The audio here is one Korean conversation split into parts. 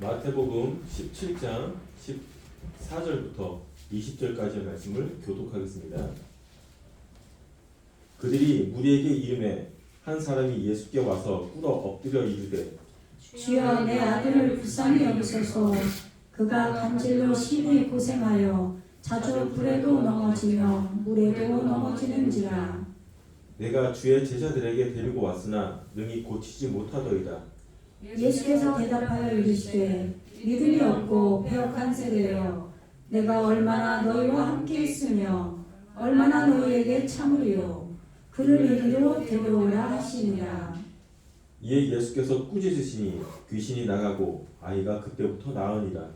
마태복음 17장 14절부터 20절까지의 말씀을 교독하겠습니다. 그들이 무리에게 이르매 한 사람이 예수께 와서 꿇어 엎드려 이르되 주여, 내 아들을 불쌍히 여기소서. 그가 간질로 심히 고생하여 자주 불에도 넘어지며 물에도 넘어지는지라. 내가 주의 제자들에게 데리고 왔으나 능히 고치지 못하더이다. 예수께서 대답하여 이르시되 믿음이 없고 배역한 세대여, 내가 얼마나 너희와 함께 있으며 얼마나 너희에게 참으리요. 그를 이리로 데려오라 하시니라. 이에 예수께서 꾸짖으시니 귀신이 나가고 아이가 그때부터 나으니라.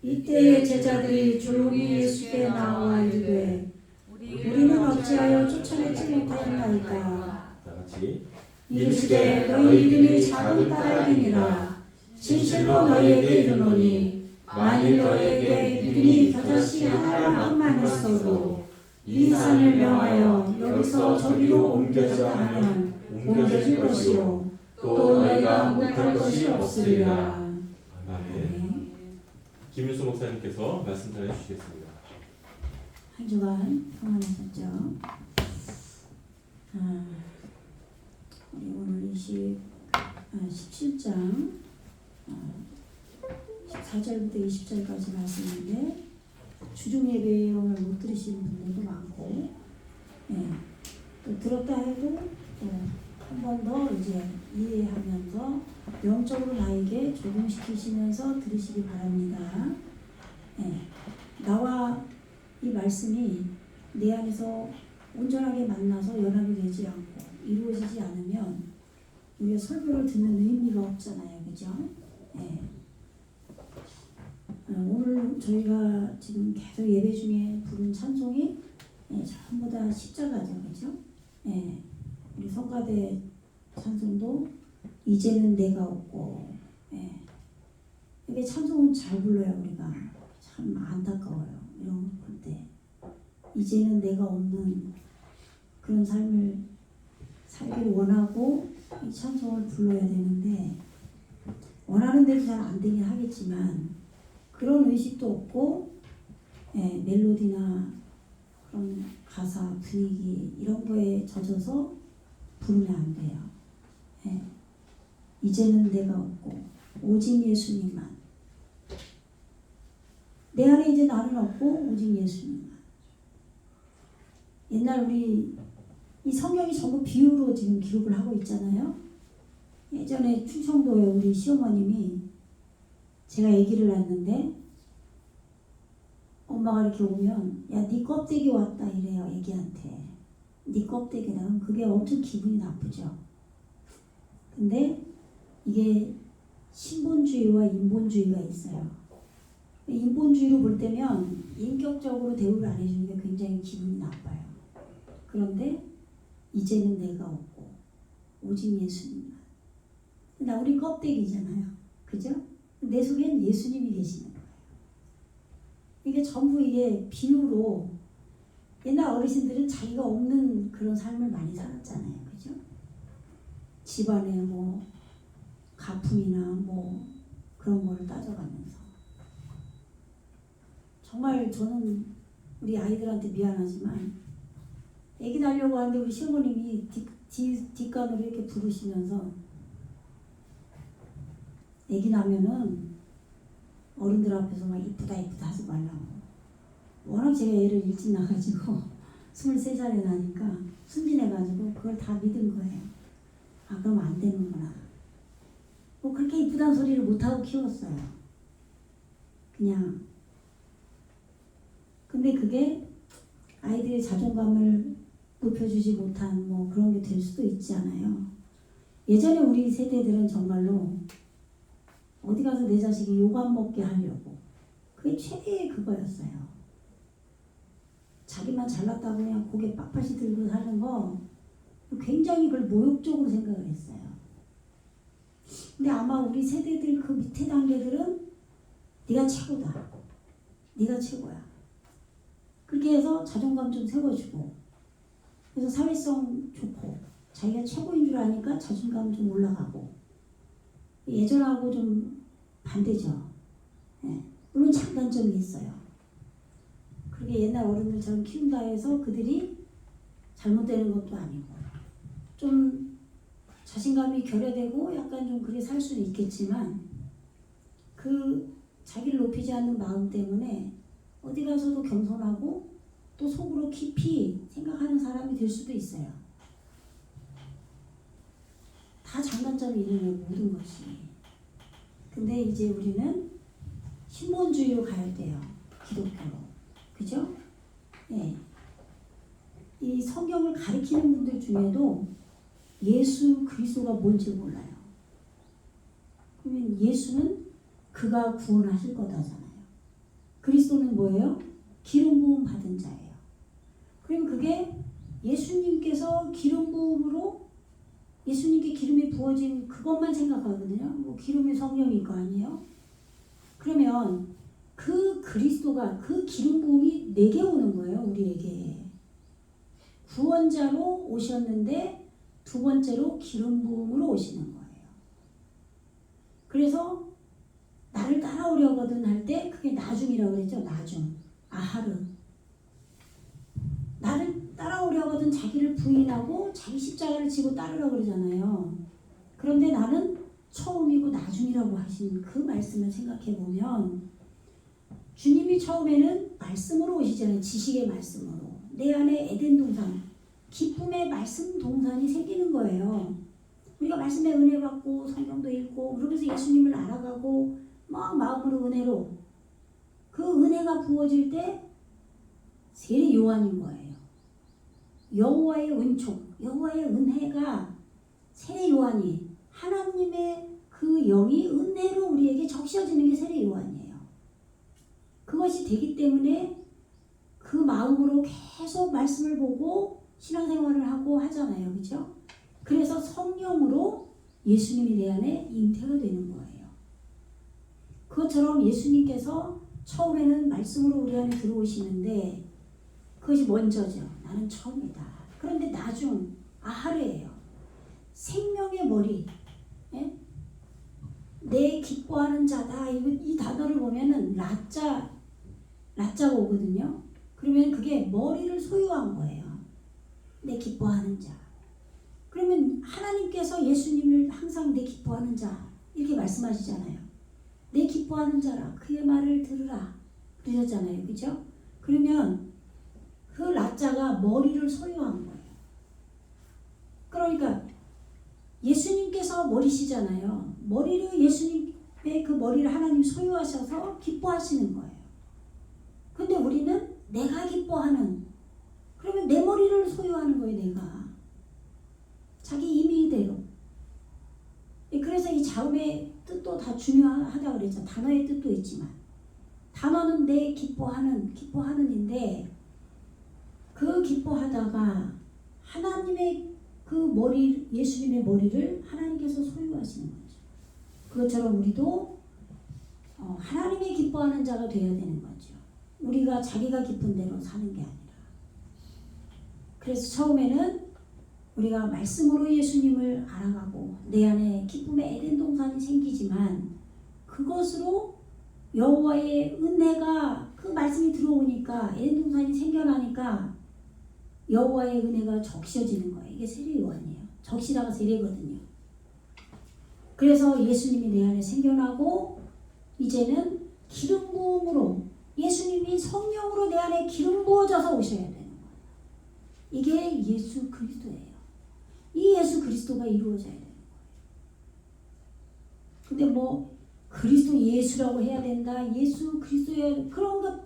이때에 제자들이 조용히 예수께 나와 이르되 우리는 어찌하여 쫓아내지 못하였나이까. 다같이 이르시되 너희 믿음이 작은 까닭이니라. 진실로 너희에게 이르노니 만일 너희에게 믿음이 겨자씨 하나만 있어도 이 산을 명하여 여기서 저기로 옮겨져 하면 옮겨질 것이요 또 너희가 못할 것이 없으리라. 아멘. 김윤수 목사님께서 말씀 전해 주시겠습니다. 한 주간 평안하셨죠? 우리 오늘 17장 14절부터 20절까지 말씀인데 주중 예배 오늘 못 들으시는 분들도 많고, 또 들었다 해도 한 번 더 이제 이해하면서 영적으로 나에게 적용시키시면서 들으시기 바랍니다. 나와 이 말씀이 내 안에서 온전하게 만나서 연합이 되지 않고 이루어지지 않으면 우리가 설교를 듣는 의미가 없잖아요. 그죠? 오늘 저희가 지금 계속 예배 중에 부른 찬송이 전부 다 십자가죠. 그죠? 우리 성가대 찬송도 이제는 내가 없고, 이게 찬송은 잘 불러요. 우리가 참 안타까워요. 이런 거 볼 때 이제는 내가 없는 그런 삶을 살기를 원하고 이 찬송을 불러야 되는데 원하는 대로 잘 안 되긴 하겠지만 그런 의식도 없고, 멜로디나 그런 가사 분위기 이런 거에 젖어서 부르면 안 돼요. 이제는 내가 없고 오직 예수님만. 내 안에 이제 나는 없고 오직 예수님만. 옛날 우리 이 성경이 전부 비유로 지금 기록을 하고 있잖아요. 예전에 충청도에 우리 시어머님이 제가 아기를 낳았는데 엄마가 이렇게 오면 야, 네 껍데기 왔다 이래요. 애기한테. 네 껍데기다. 그럼 그게 엄청 기분이 나쁘죠. 근데 이게 신본주의와 인본주의가 있어요. 인본주의로 볼 때면 인격적으로 대우를 안 해주는 게 굉장히 기분이 나빠요. 그런데 이제는 내가 없고 오직 예수님만. 나 우리 껍데기잖아요. 그죠? 내 속엔 예수님이 계시는 거예요. 이게 전부 이게 비유로 옛날 어르신들은 자기가 없는 그런 삶을 많이 살았잖아요. 그죠? 집안에 뭐 가품이나 뭐 그런 거를 따져가면서 정말 저는 우리 아이들한테 미안하지만 애기 낳으려고 하는데 우리 시어머님이 뒷간으로 이렇게 부르시면서 애기 낳으면은 어른들 앞에서 막 이쁘다 이쁘다 하지 말라고. 워낙 제가 애를 일찍 낳아가지고 23살에 나니까 순진해가지고 그걸 다 믿은 거예요. 아, 그럼 안 되는구나. 뭐 그렇게 이쁘다는 소리를 못하고 키웠어요. 그냥. 근데 그게 아이들의 자존감을 높여주지 못한 뭐 그런 게 될 수도 있지 않아요. 예전에 우리 세대들은 정말로 어디 가서 내 자식이 욕 안 먹게 하려고 그게 최대의 그거였어요. 자기만 잘났다고 그냥 고개 빳빳이 들고 사는 거 굉장히 그걸 모욕적으로 생각을 했어요. 근데 아마 우리 세대들 그 밑에 단계들은 네가 최고다. 네가 최고야. 그렇게 해서 자존감 좀 세워주고 그래서 사회성 좋고 자기가 최고인 줄 아니까 자존감 좀 올라가고 예전하고 좀 반대죠. 예. 물론 장단점이 있어요. 그게 옛날 어른들처럼 키운다 해서 그들이 잘못되는 것도 아니고 좀 자신감이 결여되고 약간 좀 그렇게 살 수는 있겠지만 그 자기를 높이지 않는 마음 때문에 어디 가서도 겸손하고 또 속으로 깊이 생각하는 사람이 될 수도 있어요. 다 장단점이 있는 거예요, 모든 것이. 근데 이제 우리는 신본주의로 가야 돼요. 기독교로. 그죠? 예. 이 성경을 가리키는 분들 중에도 예수 그리스도가 뭔지 몰라요. 그러면 예수는 그가 구원하실 거다잖아요. 그리스도는 뭐예요? 기름 부음 받은 자예요. 그러면 그게 예수님께서 기름 부음으로 예수님께 기름이 부어진 그것만 생각하거든요. 뭐 기름이 성령일 거 아니에요? 그러면 그 그리스도가 그 기름 부음이 내게 오는 거예요. 우리에게. 구원자로 오셨는데 두 번째로 기름 부음으로 오시는 거예요. 그래서 나를 따라오려거든 할 때 그게 나중이라고 그랬죠. 나중. 아하르. 나를 따라오려거든 자기를 부인하고 자기 십자가를 지고 따르라고 그러잖아요. 그런데 나는 처음이고 나중이라고 하신 그 말씀을 생각해 보면 주님이 처음에는 말씀으로 오시잖아요. 지식의 말씀으로. 내 안에 에덴 동산, 기쁨의 말씀 동산이 생기는 거예요. 우리가 말씀의 은혜 받고 성경도 읽고 그러면서 예수님을 알아가고 막 마음으로 은혜로 그 은혜가 부어질 때 세례 요한인 거예요. 여호와의 은총, 여호와의 은혜가 세례 요한이 하나님의 그 영이 은혜로 우리에게 적셔지는 게 세례 요한이에요. 그것이 되기 때문에 그 마음으로 계속 말씀을 보고 신앙생활을 하고 하잖아요. 그렇죠? 그래서 성령으로 예수님이 내 안에 잉태가 되는 거예요. 그것처럼 예수님께서 처음에는 말씀으로 우리 안에 들어오시는데 그것이 먼저죠. 나는 처음이다. 그런데 나중 아하르예요. 생명의 머리. 예? 내 기뻐하는 자다. 이 단어를 보면은 라자가 오거든요. 그러면 그게 머리를 소유한 거예요. 내 기뻐하는 자. 그러면 하나님께서 예수님을 항상 내 기뻐하는 자 이렇게 말씀하시잖아요. 내 기뻐하는 자라 그의 말을 들으라 그러셨잖아요. 그죠? 그러면 그 라자가 머리를 소유한 거예요. 그러니까 예수님께서 머리시잖아요. 머리를 예수님의 그 머리를 하나님 소유하셔서 기뻐하시는 거예요. 근데 우리는 내가 기뻐하는 그러면 내 머리를 소유하는 거예요. 내가 자기 임의대로. 그래서 이 자음의 뜻도 다 중요하다고 그랬죠. 단어의 뜻도 있지만 단어는 내 기뻐하는인데 그 기뻐하다가 하나님의 그 머리 예수님의 머리를 하나님께서 소유하시는 거죠. 그것처럼 우리도 하나님의 기뻐하는 자가 되어야 되는 거죠. 우리가 자기가 기쁜 대로 사는 게 아니라. 그래서 처음에는 우리가 말씀으로 예수님을 알아가고 내 안에 기쁨의 에덴 동산이 생기지만 그것으로 여호와의 은혜가 그 말씀이 들어오니까 에덴 동산이 생겨나니까 여호와의 은혜가 적셔지는 거예요. 이게 세례 요한이에요. 적시다가 세례거든요. 그래서 예수님이 내 안에 생겨나고 이제는 기름 부음으로 예수님이 성령으로 내 안에 기름 부어져서 오셔야 되는 거예요. 이게 예수 그리스도예요. 이 예수 그리스도가 이루어져야 되는 거예요. 근데 뭐 그리스도 예수라고 해야 된다. 예수 그리스도야 그런 것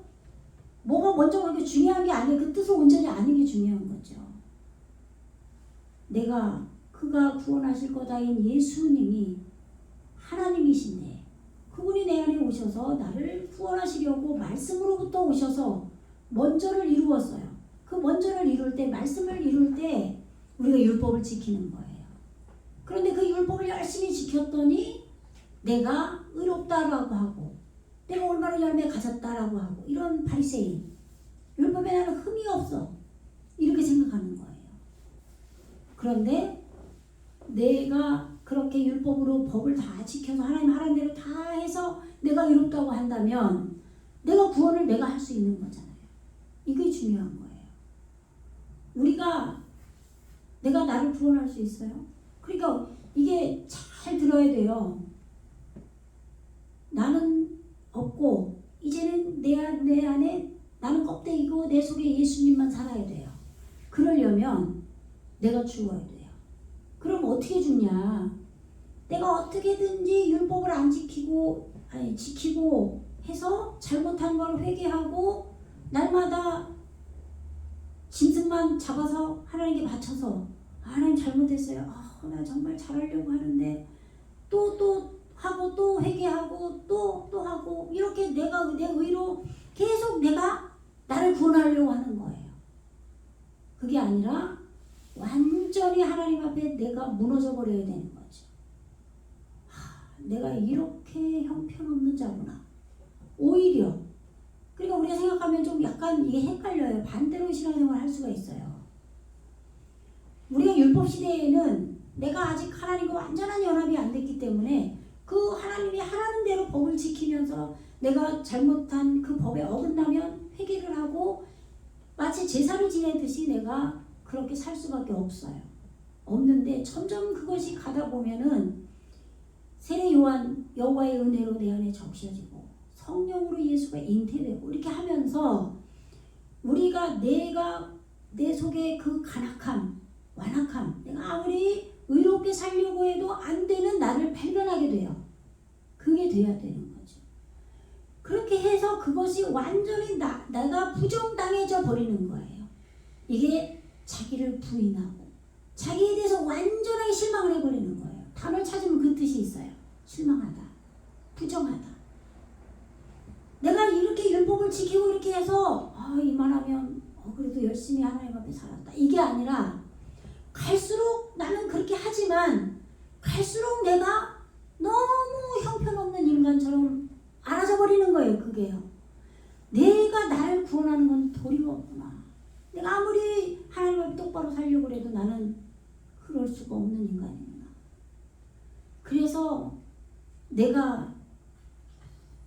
뭐가 먼저 그렇게 중요한 게 아니에요. 그 뜻을 온전히 아는 게 중요한 거죠. 내가 그가 구원하실 거다인 예수님이 하나님이신데 그분이 내 안에 오셔서 나를 구원하시려고 말씀으로부터 오셔서 먼저를 이루었어요. 그 먼저를 이룰 때 말씀을 이룰 때 우리가 율법을 지키는 거예요. 그런데 그 율법을 열심히 지켰더니 내가 의롭다라고 하고 내가 얼마나 열매 가졌다라고 하고 이런 바리새인 율법에 나는 흠이 없어 이렇게 생각하는 거예요. 그런데 내가 그렇게 율법으로 법을 다 지켜서 하나님 하라는 대로 다 해서 내가 의롭다고 한다면 내가 구원을 내가 할 수 있는 거잖아요. 이게 중요한 거예요. 내가 나를 구원할 수 있어요? 그러니까 이게 잘 들어야 돼요. 나는 없고 이제는 내 안에 나는 껍데기고 내 속에 예수님만 살아야 돼요. 그러려면 내가 죽어야 돼요. 그럼 어떻게 죽냐? 내가 어떻게든지 율법을 안 지키고 해서 잘못한 걸 회개하고 날마다 짐승만 잡아서 하나님께 바쳐서 하나님 잘못했어요. 나 정말 잘하려고 하는데 또 하고 또 회개하고 또 하고 이렇게 내가 내 의로 계속 내가 나를 구원하려고 하는 거예요. 그게 아니라 완전히 하나님 앞에 내가 무너져 버려야 되는 거죠. 내가 이렇게 형편없는 자구나. 오히려 그러니까 우리가 생각하면 좀 약간 이게 헷갈려요. 반대로 신앙생활을 할 수가 있어요. 우리가 율법 시대에는 내가 아직 하나님과 완전한 연합이 안 됐기 때문에 그 하나님이 하라는 대로 법을 지키면서 내가 잘못한 그 법에 어긋나면 회개를 하고 마치 제사를 지내듯이 내가 그렇게 살 수밖에 없어요. 없는데 점점 그것이 가다 보면은 세례 요한 여호와의 은혜로 내 안에 적셔지고 성령으로 예수가 잉태되고 이렇게 하면서 내가 내 속에 그 완악함 내가 아무리 의롭게 살려고 해도 안 되는 나를 발견하게 돼요. 그게 돼야 되는 거죠. 그렇게 해서 그것이 완전히 내가 부정당해져 버리는 거예요. 이게 자기를 부인하고 자기에 대해서 완전하게 실망을 해버리는 거예요. 단어를 찾으면 그 뜻이 있어요. 실망하다, 부정하다. 내가 이렇게 율법을 지키고 이렇게 해서 이만하면 그래도 열심히 하나님 앞에 살았다. 이게 아니라 갈수록 나는 그렇게 하지만 갈수록 내가 너무 형편없는 인간처럼 알아져 버리는 거예요. 그게요. 내가 나를 구원하는 건 도리가 없구나. 내가 아무리 하나님 앞에 똑바로 살려고 해도 나는 그럴 수가 없는 인간이구나. 그래서 내가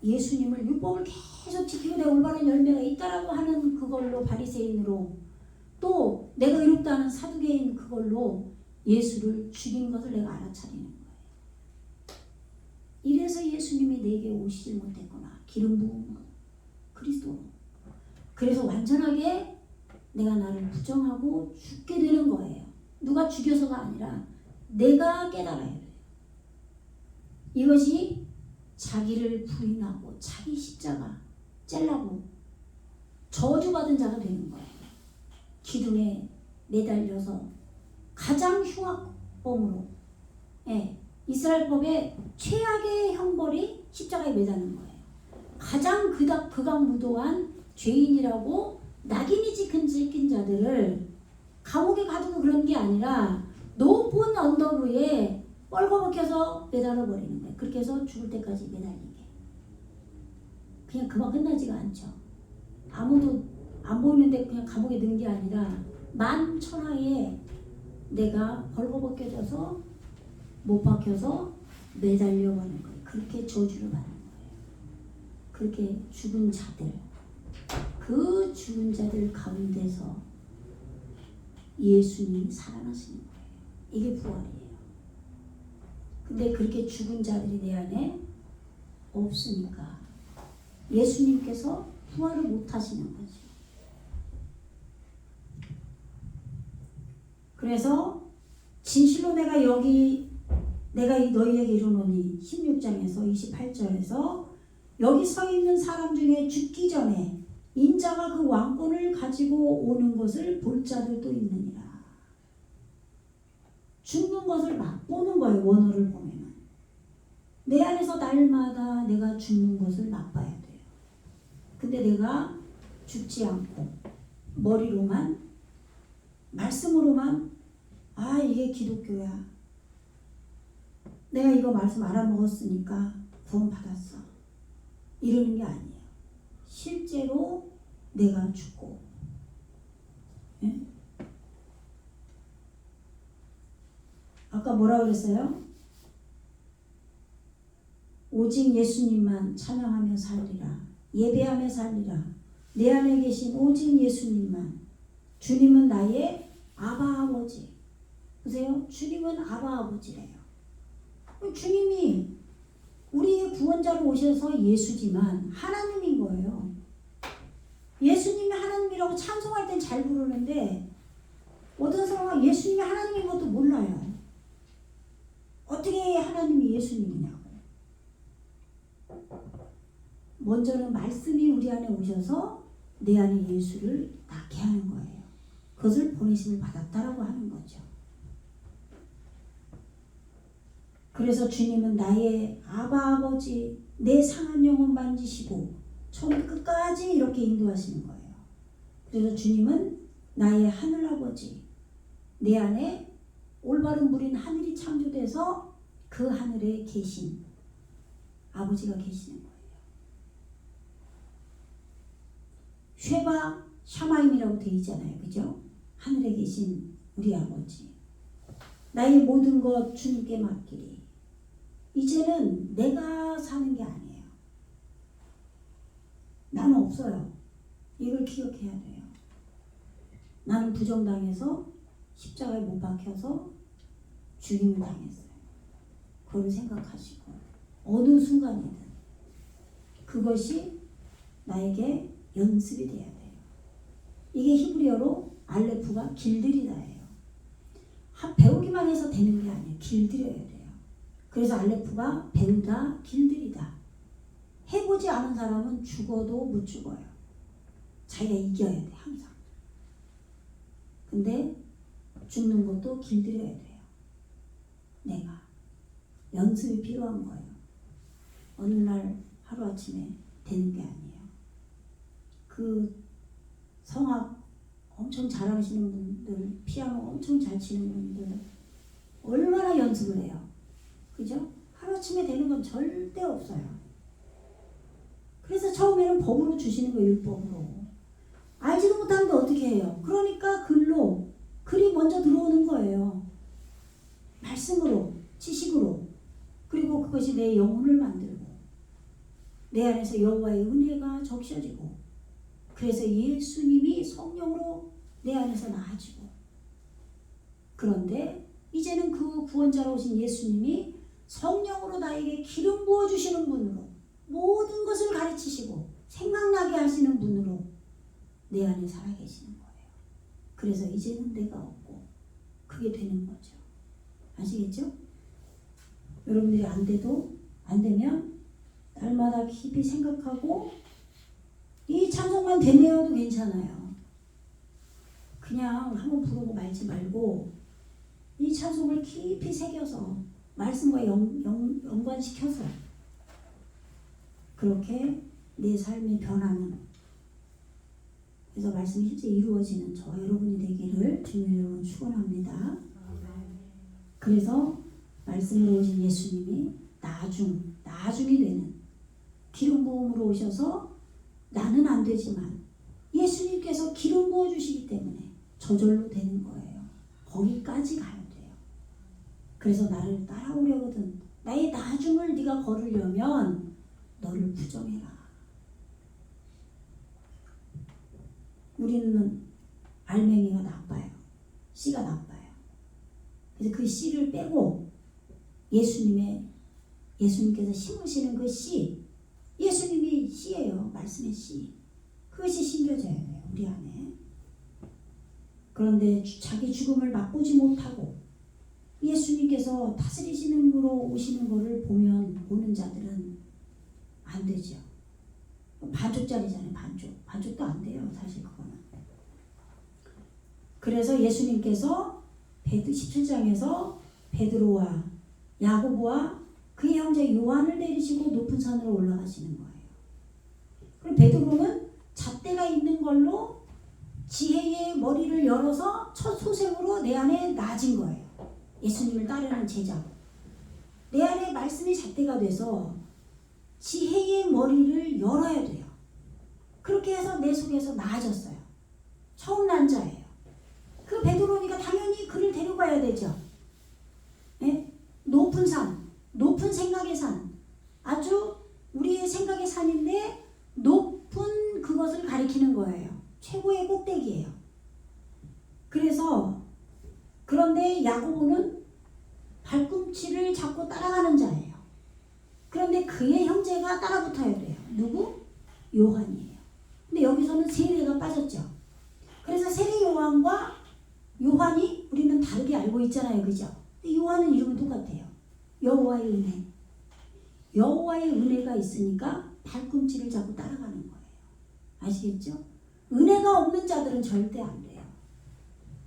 예수님을 율법을 계속 지키고 내가 올바른 열매가 있다라고 하는 그걸로 바리새인으로 또 내가 의롭다는 사두개인 그걸로 예수를 죽인 것을 내가 알아차리는 거예요. 이래서 예수님이 내게 오시지 못했구나. 기름 부은 그리스도. 그래서 완전하게 내가 나를 부정하고 죽게 되는 거예요. 누가 죽여서가 아니라 내가 깨달아야 돼요. 이것이 자기를 부인하고 자기 십자가 째려고 저주받은 자가 되는 거예요. 기둥에 매달려서 가장 흉악범으로 이스라엘법의 최악의 형벌이 십자가에 매다는 거예요. 가장 극악무도한 죄인이라고 낙인이 찍힌 자들을 감옥에 가두고 그런 게 아니라 높은 언덕 위에 뻘거벗겨서 매달아 버리는 거예요. 그렇게 해서 죽을 때까지 매달리게. 그냥 그만 끝나지가 않죠. 아무도 안 보이는데 그냥 감옥에 넣은 게 아니라 만천하에 내가 벌거벗겨져서 못 박혀서 매달려 버리는 거예요. 그렇게 저주를 받는 거예요. 그렇게 죽은 자들, 그 죽은 자들 가운데서 예수님이 살아나시는 거예요. 이게 부활이에요. 근데 그렇게 죽은 자들이 내 안에 없으니까 예수님께서 부활을 못 하시는 거죠. 그래서 진실로 내가 너희에게 이르노니 16장에서 28절에서 여기 서 있는 사람 중에 죽기 전에 인자가 그 왕권을 가지고 오는 것을 볼 자들도 있느니라. 죽는 것을 맛보는 거예요. 원어를 보면 내 안에서 날마다 내가 죽는 것을 맛봐야 돼요. 근데 내가 죽지 않고 머리로만 말씀으로만 이게 기독교야. 내가 이거 말씀 알아먹었으니까 구원 받았어. 이러는 게 아니에요. 실제로 내가 죽고 아까 뭐라 그랬어요? 오직 예수님만 찬양하며 살리라. 예배하며 살리라. 내 안에 계신 오직 예수님만. 주님은 나의 아바 아버지. 보세요. 주님은 아바 아버지래요. 주님이 우리의 구원자로 오셔서 예수지만 하나님인 거예요. 예수님이 하나님이라고 찬송할 땐 잘 부르는데 어떤 사람은 예수님이 하나님인 것도 몰라요. 어떻게 하나님이 예수님이냐고. 먼저는 말씀이 우리 안에 오셔서 내 안에 예수를 낳게 하는 거예요. 그것을 보내심을 받았다라고 하는 거죠. 그래서 주님은 나의 아바 아버지, 내 상한 영혼 만지시고 처음부터 끝까지 이렇게 인도하시는 거예요. 그래서 주님은 나의 하늘 아버지, 내 안에 올바른 물인 하늘이 창조돼서 그 하늘에 계신 아버지가 계시는 거예요. 쉐바 샤마임이라고 되어 있잖아요. 그죠? 하늘에 계신 우리 아버지. 나의 모든 것 주님께 맡기리. 이제는 내가 사는 게 아니에요. 나는 없어요. 이걸 기억해야 돼요. 나는 부정당해서 십자가에 못 박혀서 죽임을 당했어요. 그걸 생각하시고 어느 순간이든 그것이 나에게 연습이 돼야 돼요. 이게 히브리어로 알레프가 길들이다예요. 배우기만 해서 되는 게 아니에요. 길들여야 돼요. 그래서 알레프가 배우다, 길들이다. 해보지 않은 사람은 죽어도 못 죽어요. 자기가 이겨야 돼, 항상. 근데 죽는 것도 길들여야 돼요. 내가. 연습이 필요한 거예요. 어느 날 하루아침에 되는 게 아니에요. 그 성악 엄청 잘하시는 분들, 피아노 엄청 잘 치는 분들 얼마나 연습을 해요. 그죠? 하루아침에 되는 건 절대 없어요. 그래서 처음에는 법으로 주시는 거예요. 율법으로. 알지도 못하는데 어떻게 해요? 그러니까 글이 먼저 들어오는 거예요. 말씀으로, 지식으로. 그리고 그것이 내 영혼을 만들고 내 안에서 여호와의 은혜가 적셔지고 그래서 예수님이 성령으로 내 안에서 나아지고 그런데 이제는 그 구원자로 오신 예수님이 성령으로 나에게 기름 부어주시는 분으로 모든 것을 가르치시고 생각나게 하시는 분으로 내 안에 살아계시는 거예요. 그래서 이제는 내가 없고 그게 되는 거죠. 아시겠죠? 여러분들이 안 되면 날마다 깊이 생각하고 이 찬송만 되네요도 괜찮아요. 그냥 한번 부르고 말지 말고 이 찬송을 깊이 새겨서 말씀과 연관시켜서 그렇게 내 삶이 변하는 그래서 말씀이 실제 이루어지는 저 여러분이 되기를 주님의 이름으로 축원합니다. 그래서 말씀으로 오신 예수님이 나중이 되는 기름 부음으로 오셔서 나는 안 되지만 예수님께서 기름 부어주시기 때문에 저절로 되는 거예요. 거기까지 가야 돼요. 그래서 나를 따라오려거든 나의 나중을 네가 걸으려면 너를 부정해라. 우리는 알맹이가 나빠요. 씨가 나빠요. 그래서 그 씨를 빼고 예수님께서 심으시는 그 씨, 예수님이 씨예요. 말씀의 씨. 그것이 심겨져야 돼요. 우리 안에. 그런데 자기 죽음을 맛보지 못하고 예수님께서 다스리시는 분으로 오시는 것을 보는 자들은 안 되죠. 반쪽짜리잖아요. 반쪽도 안 돼요. 사실 그거는. 그래서 예수님께서 17장에서 베드로와 야고보와 그의 형제 요한을 내리시고 높은 산으로 올라가시는 거예요. 그리고 베드로는 잣대가 있는 걸로 지혜의 머리를 열어서 첫 소생으로 내 안에 나아진 거예요. 예수님을 따르는 제자. 내 안에 말씀이 잣대가 돼서 지혜의 머리를 열어야 돼요. 그렇게 해서 내 속에서 나아졌어요. 처음 난 자예요. 그 베드로니까 당연히 그를 데려가야 되죠. 네? 높은 산, 높은 생각의 산, 아주 가리키는 거예요. 최고의 꼭대기예요. 그래서 그런데 야고보는 발꿈치를 잡고 따라가는 자예요. 그런데 그의 형제가 따라붙어야 돼요. 누구? 요한이에요. 근데 여기서는 세례가 빠졌죠. 그래서 세례 요한과 요한이 우리는 다르게 알고 있잖아요. 그죠? 근데 요한은 이름은 똑같아요. 여호와의 은혜. 여호와의 은혜가 있으니까 발꿈치를 잡고 따라가는 거예요. 아시겠죠? 은혜가 없는 자들은 절대 안 돼요.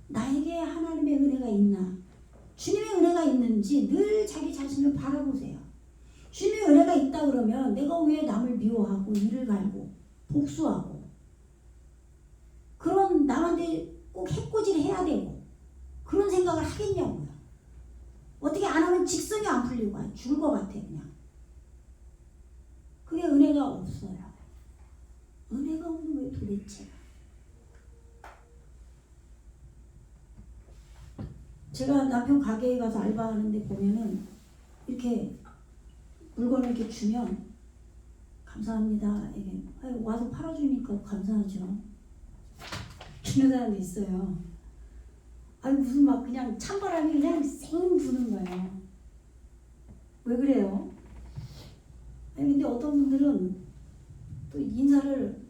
나에게 하나님의 은혜가 있나? 주님의 은혜가 있는지 늘 자기 자신을 바라보세요. 주님의 은혜가 있다 그러면 내가 왜 남을 미워하고 이를 갈고 복수하고 그런 남한테 꼭 해코지를 해야 되고 그런 생각을 하겠냐고요. 어떻게 안 하면 직성이 안 풀리고 죽을 것 같아 그냥. 그게 은혜가 없어요. 은혜가 없는 거예요 도대체. 제가 남편 가게에 가서 알바하는데 보면은 이렇게 물건을 이렇게 주면 감사합니다. 이게 와서 팔아주니까 감사하죠. 주는 사람도 있어요. 아니 무슨 막 그냥 찬바람이 그냥 쌩 부는 거예요. 왜 그래요? 아니 근데 어떤 분들은 또 인사를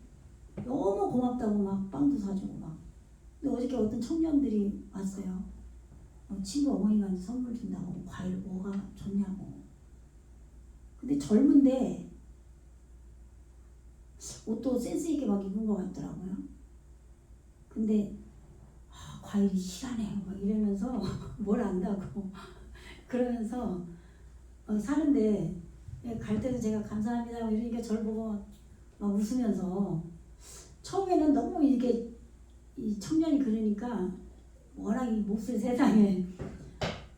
너무 고맙다고 막 빵도 사주고 막. 근데 어저께 어떤 청년들이 왔어요. 친구 어머니가 선물 준다고 과일 뭐가 좋냐고. 근데 젊은데 옷도 센스 있게 막 입은 것 같더라고요. 근데 과일이 실하네 막 이러면서 뭘 안다고 그러면서 사는데 갈 때도 제가 감사합니다 이러니까 저를 보고 막 웃으면서 처음에는 너무 이게 이 청년이 그러니까 워낙 이 몹쓸 세상에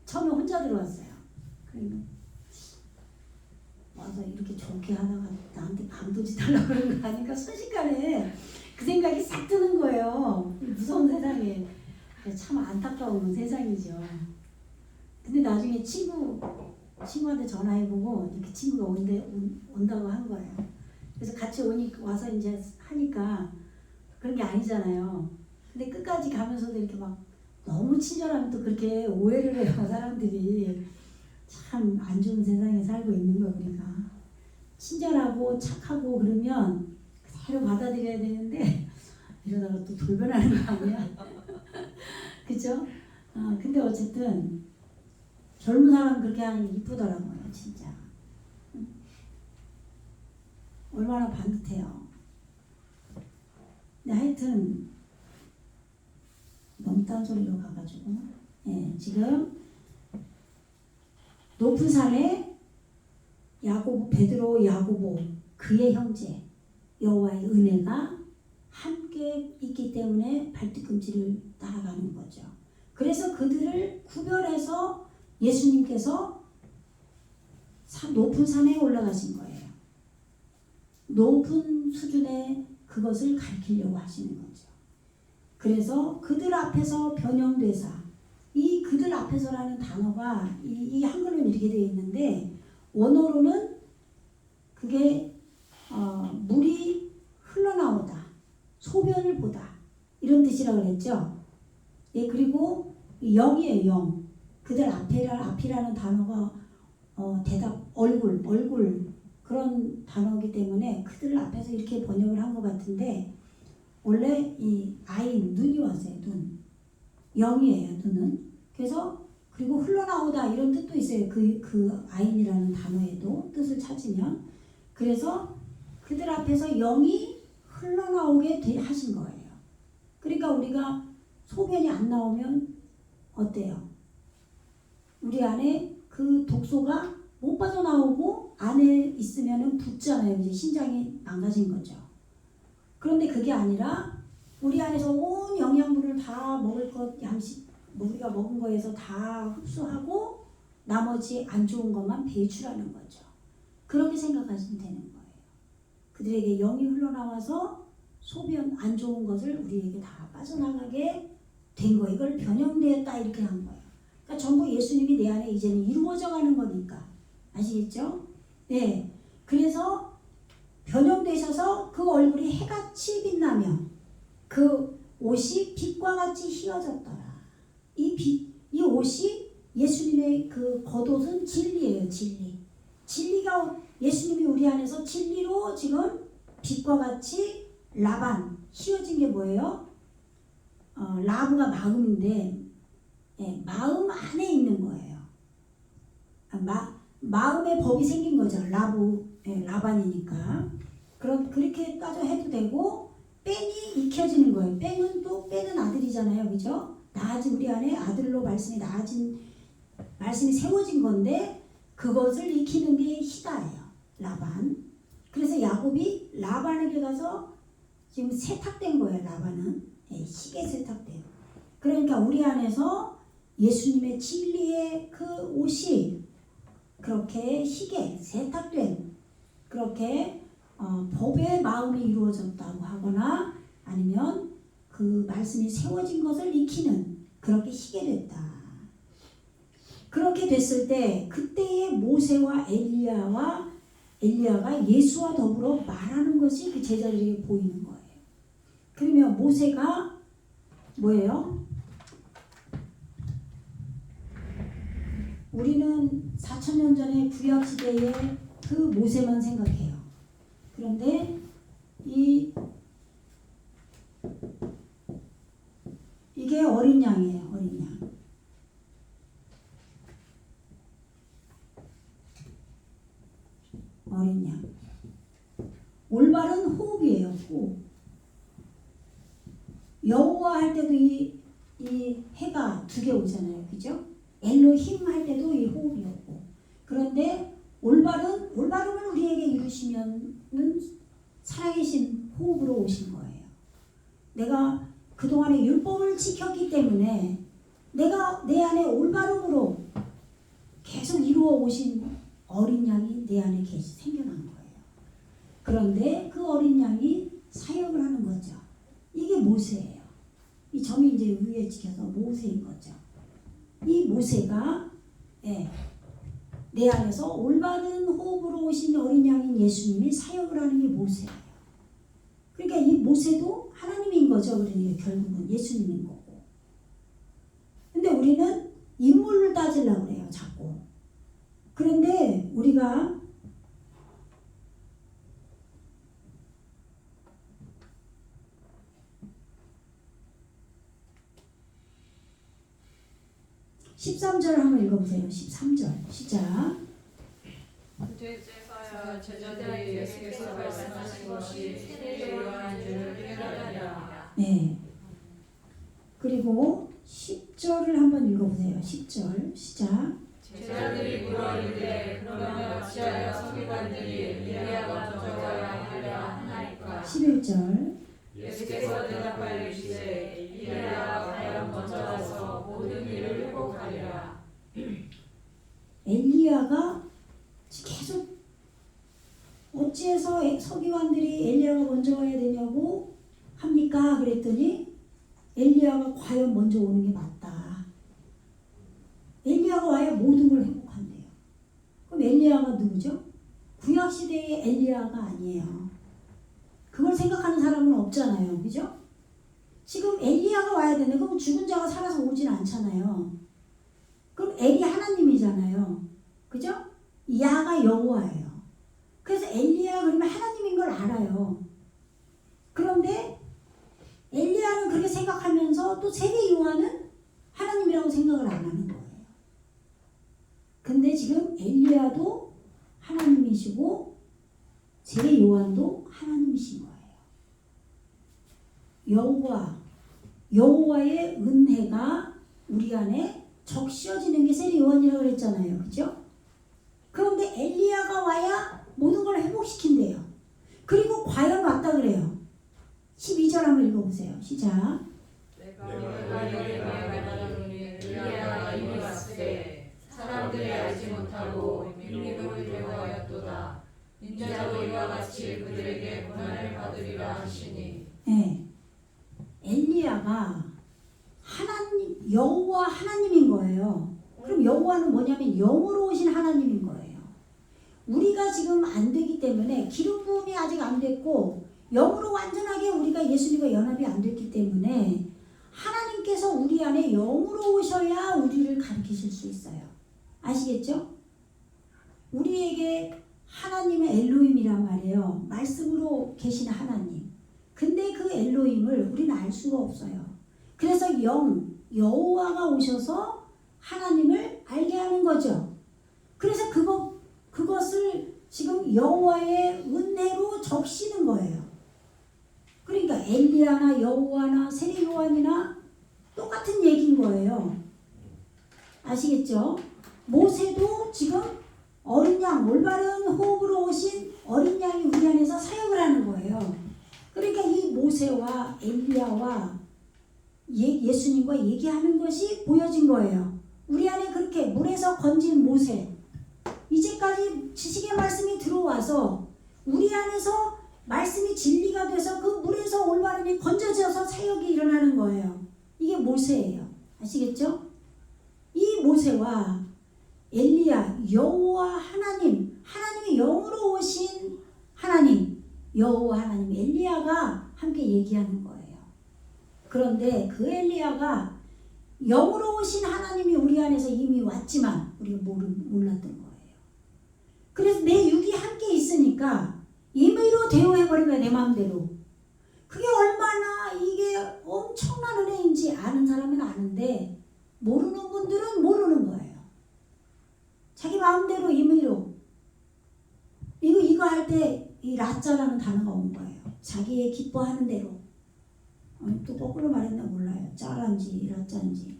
처음에 혼자 들어왔어요. 그러니까 와서 이렇게 좋게 하다가 나한테 강도짓 하려고 그러는 거 아닌가 순식간에 그 생각이 싹 드는 거예요. 무서운 세상에. 참 안타까운 세상이죠. 근데 나중에 친구한테 전화해보고 이렇게 친구가 온다고 한 거예요. 그래서 같이 와서 이제 하니까 그런 게 아니잖아요. 근데 끝까지 가면서도 이렇게 막 너무 친절하면 또 그렇게 오해를 해요. 사람들이. 참 안 좋은 세상에 살고 있는 거 그러니까. 친절하고 착하고 그러면 그대로 받아들여야 되는데 이러다가 또 돌변하는 거 아니야? 그죠? 근데 어쨌든 젊은 사람 그렇게 하는 게 이쁘더라고요. 진짜. 얼마나 반듯해요. 근데 하여튼 너무 딴소리로 가가지고 지금 높은 산에 베드로 야고보 그의 형제 여호와의 은혜가 함께 있기 때문에 발뒤꿈치를 따라가는 거죠. 그래서 그들을 구별해서 예수님께서 높은 산에 올라가신 거예요. 높은 수준의 그것을 가르치려고 하시는 거죠. 그래서 그들 앞에서 변형되사 이 그들 앞에서라는 단어가 이 한글로는 이렇게 되어 있는데 원어로는 그게 물이 흘러나오다, 소변을 보다 이런 뜻이라고 그랬죠. 그리고 영이에요. 영. 그들 앞이라는 단어가 대답 얼굴 그런 단어이기 때문에 그들 앞에서 이렇게 번역을 한 것 같은데 원래 이 아인 눈이 왔어요. 눈. 영이에요. 눈은. 그래서 그리고 흘러나오다 이런 뜻도 있어요. 그 아인이라는 단어에도 뜻을 찾으면 그래서 그들 앞에서 영이 흘러나오게 하신 거예요. 그러니까 우리가 소변이 안 나오면 어때요? 우리 안에 그 독소가 못 빠져나오고 안에 있으면은 붓잖아요. 이제 신장이 망가진 거죠. 그런데 그게 아니라 우리 안에서 온 영양분을 다 먹을 것 양식 우리가 먹은 거에서 다 흡수하고 나머지 안 좋은 것만 배출하는 거죠. 그렇게 생각하시면 되는 거예요. 그들에게 영이 흘러나와서 소변 안 좋은 것을 우리에게 다 빠져나가게 된 거예요. 이걸 변형되었다 이렇게 한 거예요. 그러니까 전부 예수님이 내 안에 이제는 이루어져 가는 거니까. 아시겠죠? 네. 그래서 변형되셔서 그 얼굴이 해같이 빛나며 그 옷이 빛과 같이 휘어졌더라. 이 옷이 예수님의 그 겉옷은 진리예요. 진리. 진리가 예수님이 우리 안에서 진리로 지금 빛과 같이 라반 휘어진 게 뭐예요? 라브가 마음인데 마음 안에 있는 거예요. 마음의 법이 생긴 거죠. 라반이니까. 그렇게 따져 해도 되고 뺀이 익혀지는 거예요. 빼는 아들이잖아요. 그죠? 우리 안에 아들로 말씀이 말씀이 세워진 건데 그것을 익히는 게 히다예요. 라반. 그래서 야곱이 라반에게 가서 지금 세탁된 거예요. 라반은. 희게 세탁돼요. 그러니까 우리 안에서 예수님의 진리의 그 옷이 그렇게 희게 세탁된 그렇게 법의 마음이 이루어졌다고 하거나 아니면 그 말씀이 세워진 것을 익히는 그렇게 희게 됐다. 그렇게 됐을 때 그때의 모세와 엘리야가 예수와 더불어 말하는 것이 그 제자들에게 보이는 거예요. 그러면 모세가 뭐예요? 우리는 4,000년 전에 구약시대의 그 모세만 생각해요. 그런데 이게 어린 양이에요. 어린 양. 어린 양. 올바른 호흡이에요. 호흡. 여호와 할 때도 이 해가 두 개 오잖아요. 그죠? 엘로힘 할 때도 이 호흡이 오고. 그런데 올바름을 우리에게 이루시면은 살아계신 호흡으로 오신 거예요. 내가 그동안에 율법을 지켰기 때문에 내가 내 안에 올바름으로 계속 이루어 오신 어린 양이 내 안에 생겨난 거예요. 그런데 그 어린 양이 사역을 하는 거죠. 이게 모세예요. 이 점이 이제 위에 찍혀서 모세인 거죠. 이 모세가 내 안에서 올바른 호흡으로 오신 어린 양인 예수님이 사역을 하는 게 모세예요. 그러니까 이 모세도 하나님인 거죠. 그러니까 결국은 예수님인 거고. 근데 우리는 인물을 따지려고 그래요. 자꾸. 그런데 우리가 13절 한번 읽어보세요. 13절 시작. 그때서야 제자들이 예수께서 말씀하신 것이 필요한 줄을 깨달으리라. 네. 그리고 10절을 한번 읽어보세요. 10절 시작. 제자들이 물어이르되 그러면 어찌하여 서기관들이 엘리야가 먼저 와야 하나이까. 11절. 예수께서 대답하여 이르시되 엘리야가 과연 먼저 와서 모든 일을 회복하리라. 엘리야가 계속 어찌해서 서기관들이 엘리야가 먼저 와야 되냐고 합니까? 그랬더니 엘리야가 과연 먼저 오는 게 맞다. 엘리야가 와야 모든 걸 회복한대요. 그럼 엘리야가 누구죠? 구약시대의 엘리야가 아니에요. 그걸 생각하는 사람은 없잖아요. 그죠? 지금 엘리야가 와야 되는데 그럼 죽은 자가 살아서 오진 않잖아요. 그럼 엘이 하나님이잖아요. 그죠? 야가 여호와예요. 그래서 엘리야 그러면 하나님인 걸 알아요. 그런데 엘리야는 그렇게 생각하면서 또 세례 요한은 하나님이라고 생각을 안 하는 거예요. 근데 지금 엘리야도 하나님이시고 세례 요한도 하나님이신 거예요. 여호와의 은혜가 우리 안에 적셔지는 게 세례 요한이라고 그랬잖아요. 그죠? 그런데 엘리야가 와야 모든 걸 회복시킨대요. 그리고 과연 왔다 그래요. 12절 한번 읽어보세요. 시작. 내가 여기 말하노니 엘리야가 이미 왔으되 사람들이 알지 못하고 미루고 되어하였도다. 인자도 이와 같이 그들에게 고난을 받으리라 하시니. 네. 엘리야가 여호와 하나님인 거예요. 그럼 여호와는 뭐냐면 영으로 오신 하나님인 거예요. 우리가 지금 안 되기 때문에 기름 부음이 아직 안 됐고 영으로 완전하게 우리가 예수님과 연합이 안 됐기 때문에 하나님께서 우리 안에 영으로 오셔야 우리를 가르치실 수 있어요. 아시겠죠? 우리에게 하나님은 엘로힘이란 말이에요. 말씀으로 계신 하나님. 근데 그 엘로힘을 우리는 알 수가 없어요. 그래서 여호와가 오셔서 하나님을 알게 하는 거죠. 그래서 그것을 지금 여호와의 은혜로 적시는 거예요. 그러니까 엘리야나 여호와나 세례 요한이나 똑같은 얘기인 거예요. 아시겠죠? 모세도 지금 어린 양, 올바른 호흡으로 오신 어린 양이 우리 안에서 사역을 하는 거예요. 그러니까 이 모세와 엘리야와 예수님과 얘기하는 것이 보여진 거예요. 우리 안에 그렇게 물에서 건진 모세, 이제까지 지식의 말씀이 들어와서 우리 안에서 말씀이 진리가 돼서 그 물에서 올바름이 건져져서 사역이 일어나는 거예요. 이게 모세예요. 아시겠죠? 이 모세와 엘리야, 여호와 하나님이 영으로 오신 하나님, 여호와 하나님, 엘리야가 함께 얘기하는 거예요. 그런데 그 엘리야가 영으로 오신 하나님이 우리 안에서 이미 왔지만 우리가 몰랐던 거예요. 그래서 내 육이 함께 있으니까 임의로 대우해버린 거야, 내 마음대로. 그게 얼마나 이게 엄청난 은혜인지 아는 사람은 아는데 모르는 분들은 모르는 거예요. 자기 마음대로 임의로. 이거 할 때 이 라짜라는 단어가 온 거예요. 자기의 기뻐하는 대로. 또 거꾸로 말했나 몰라요. 짜란지 라짜인지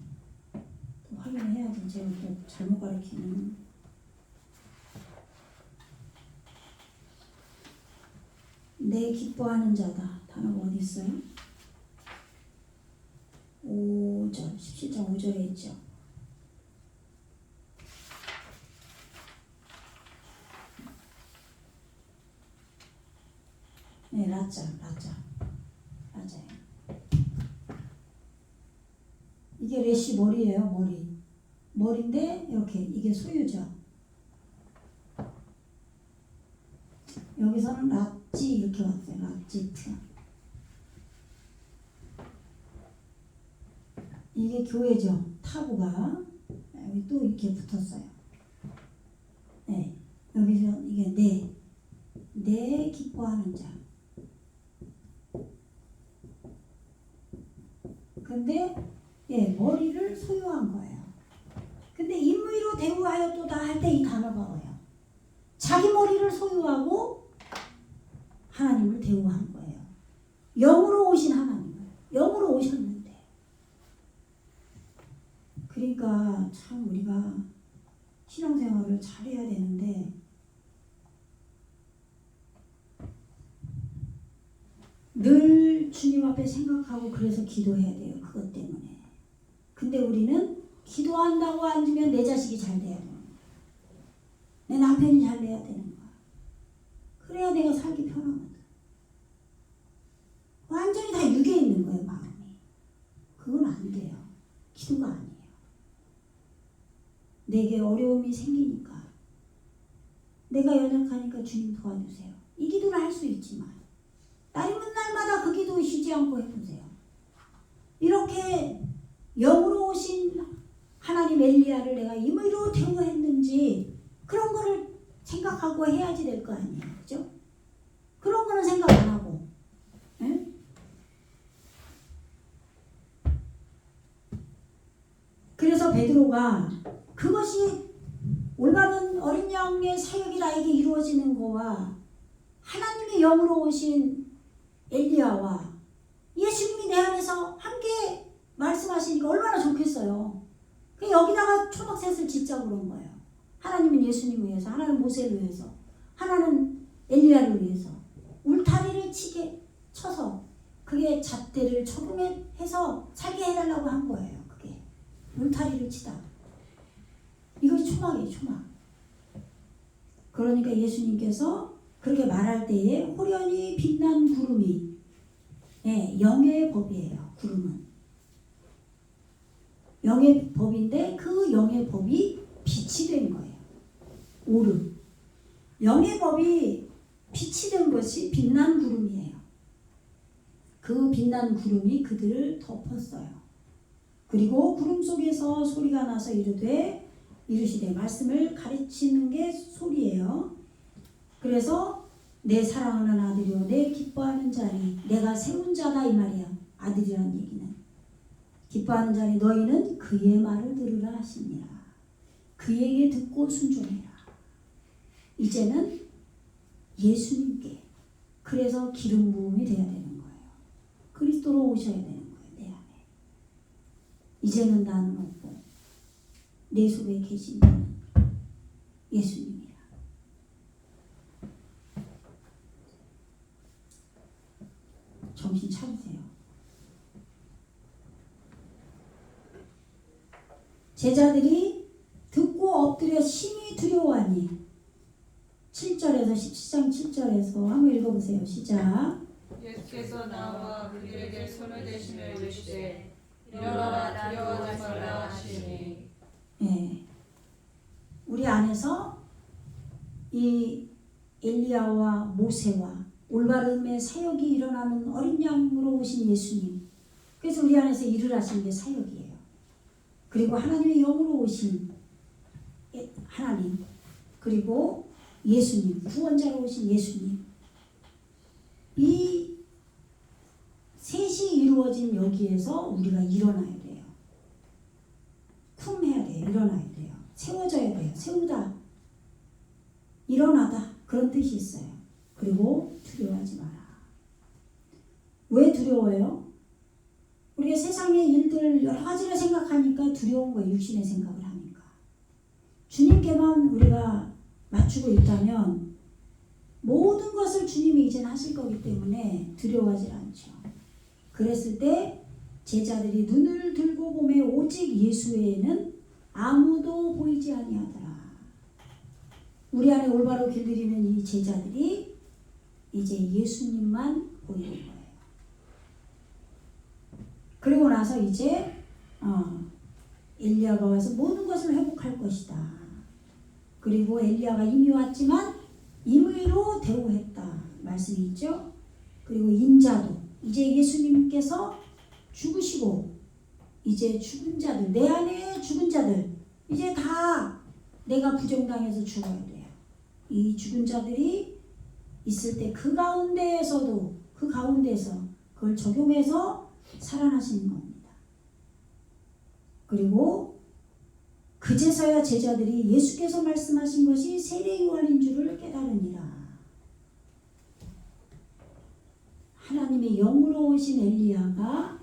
또 확인해야지. 제가 또 잘못 가르치는. 내 기뻐하는 자다. 단어가 어디 있어요? 5절 17장 5절에 있죠. 네, 라짜. 맞아요. 이게 레시 머리예요, 머리인데 이렇게 이게 소유죠. 여기서는 랍지 이렇게 왔어요. 랍지트. 이게 교회죠. 타구가 여기 또 이렇게 붙었어요. 네, 여기서 이게 내 기뻐하는 자. 근데 머리를 소유한 거예요. 근데 임의로 대우하여 또다 할 때 이 단어가 와요. 자기 머리를 소유하고 하나님을 대우한 거예요. 영으로 오신 하나님을. 영으로 오셨는데. 그러니까 참 우리가 신앙생활을 잘해야 되는데 늘 주님 앞에 생각하고 그래서 기도해야 돼요. 그것 때문에. 근데 우리는 기도한다고 앉으면 내 자식이 잘 돼야 되는 거야. 내 남편이 잘 돼야 되는 거야. 그래야 내가 살기 편하거든. 완전히 다 육에 있는 거예요, 마음이. 그건 안 돼요. 기도가 아니에요. 내게 어려움이 생기니까, 내가 연약하니까 주님 도와주세요. 이 기도를 할 수 있지만 날이면 날마다 그 기도 쉬지 않고 해보세요. 이렇게 영으로 오신 하나님 엘리야를 내가 임의로 대우했는지 그런 거를 생각하고 해야지 될 거 아니에요. 그죠? 그런 거는 생각 안 하고. 에? 그래서 베드로가 그것이 올바른 어린 양의 사역이 나에게 이루어지는 거와 하나님의 영으로 오신 엘리야와 예수님이 내 안에서 함께 말씀하시니까 얼마나 좋겠어요. 여기다가 초록셋을 짓자고 그런 거예요. 하나님은 예수님을 위해서, 하나는 모세를 위해서, 하나는 엘리야를 위해서 울타리를 쳐서 그게 잣대를 적응해서 살게 해달라고 한 거예요. 그게 울타리를 치다. 이것이 초막이에요, 초막. 그러니까 예수님께서 그렇게 말할 때에 호련히 빛난 구름이 영의 법이에요. 구름은 영의 법인데 그 영의 법이 빛이 된 거예요. 오름. 영의 법이 빛이 된 것이 빛난 구름이에요. 그 빛난 구름이 그들을 덮었어요. 그리고 구름 속에서 소리가 나서 이르시되 말씀을 가르치는 게 소리예요. 그래서 내 사랑하는 아들이요 내 기뻐하는 자니 내가 세운 자다 이 말이야. 아들이란 얘기는 기뻐하는 자니 너희는 그의 말을 들으라 하시니라. 그에게 듣고 순종해라. 이제는 예수님께 그래서 기름 부음이 돼야 되는 거예요. 그리스도로 오셔야 되는 거예요. 내 안에 이제는 나는 없고 내 속에 계신 분은 예수님이라. 정신 차리세요. 제자들이 듣고 엎드려 심히 두려워하니 7절에서 17장 7절에서 한번 읽어보세요. 시작. 예수께서 나와 그들에게 손을 대시며 이르시되 일어나라 두려워하지 말라 하시니. 예, 우리 안에서 이 엘리야와 모세와 올바름의 사역이 일어나는 어린 양으로 오신 예수님. 그래서 우리 안에서 일을 하시는 게 사역이에요. 그리고 하나님의 영으로 오신 하나님, 그리고 예수님, 구원자로 오신 예수님. 이 셋이 이루어진 여기에서 우리가 일어나야 돼요. 쿵해야 돼요. 일어나야 돼요. 세워져야 돼요. 세우다, 일어나다, 그런 뜻이 있어요. 그리고 두려워하지 마라. 왜 두려워요? 우리가 세상의 일들 여러 가지를 생각하니까 두려운 거예요. 육신의 생각을 하니까. 주님께만 우리가 맞추고 있다면 모든 것을 주님이 이제 하실 거기 때문에 두려워하지 않죠. 그랬을 때 제자들이 눈을 들고 보매 오직 예수 외에는 아무도 보이지 아니하더라. 우리 안에 올바로 길들이는 이 제자들이 이제 예수님만 보이는 거예요. 그리고 나서 이제 엘리야가 와서 모든 것을 회복할 것이다. 그리고 엘리야가 이미 왔지만 임의로 대우했다 말씀이 있죠. 그리고 인자도 이제 예수님께서 죽으시고 이제 죽은 자들, 내 안에 죽은 자들 이제 다 내가 부정당해서 죽어야 돼요. 이 죽은 자들이 있을 때 그 가운데에서도 그 가운데서 그걸 적용해서 살아나시는 겁니다. 그리고 그제서야 제자들이 예수께서 말씀하신 것이 세례 요한인 줄을 깨달으니라. 하나님의 영으로 오신 엘리야가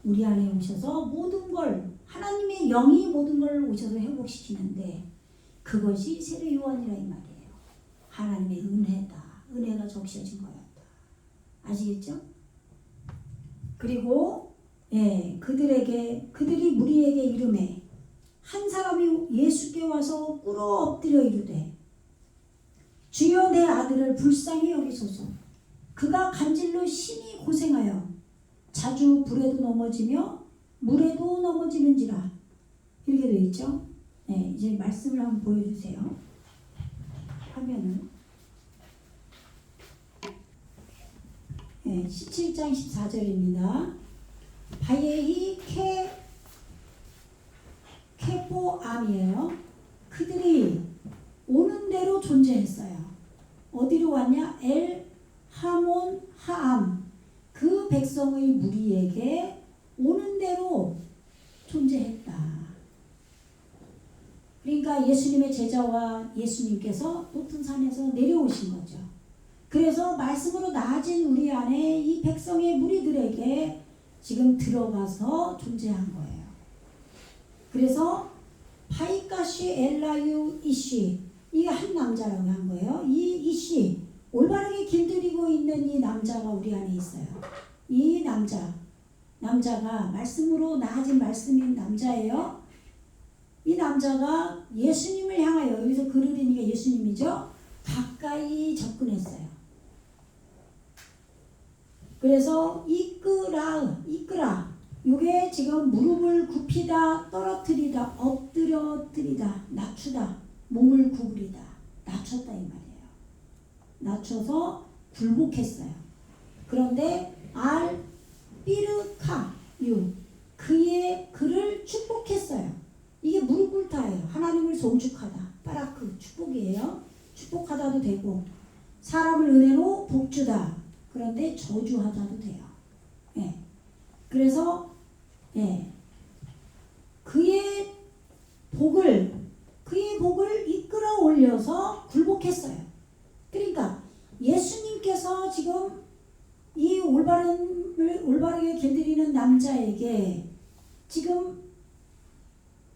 우리 안에 오셔서 모든 걸 하나님의 영이 모든 걸 오셔서 회복시키는데 그것이 세례 요한이라 이 말이에요. 하나님의 은혜다. 은혜가 적셔진 거였다. 아시겠죠? 그리고 그들이 무리에게 이르매 한 사람이 예수께 와서 꿇어 엎드려 이르되 주여 내 아들을 불쌍히 여기소서. 그가 간질로 심히 고생하여 자주 불에도 넘어지며 물에도 넘어지는지라. 이렇게 되어 있죠. 이제 말씀을 한번 보여주세요. 화면을. 17장 14절입니다. 바예히 케포암이에요. 그들이 오는 대로 존재했어요. 어디로 왔냐? 엘 하몬 하암. 그 백성의 무리에게 오는 대로 존재했다. 그러니까 예수님의 제자와 예수님께서 높은 산에서 내려오신 거죠. 그래서 말씀으로 나아진 우리 안에 이 백성의 무리들에게 지금 들어가서 존재한 거예요. 그래서 파이카시 엘라유 이시, 이게 한 남자라고 한 거예요. 이 이시, 올바르게 길들이고 있는 이 남자가 우리 안에 있어요. 이 남자가 말씀으로 나아진 말씀인 남자예요. 이 남자가 예수님을 향하여, 여기서 글을 읽으니까 예수님이죠, 가까이 접근했어요. 그래서 이끄라, 이게 지금 무릎을 굽히다, 떨어뜨리다, 엎드려뜨리다, 낮추다, 몸을 구부리다, 낮췄다 이 말이에요. 낮춰서 굴복했어요. 그런데 알 삐르카 유 그를 축복했어요. 이게 무릎 꿇다예요. 하나님을 송축하다. 바라크 축복이에요. 축복하다도 되고 사람을 은혜로 복주다. 그런데 저주하다도 돼요. 예. 그래서 그의 복을 이끌어 올려서 굴복했어요. 그러니까 예수님께서 지금 이 올바르게 길들이는 남자에게 지금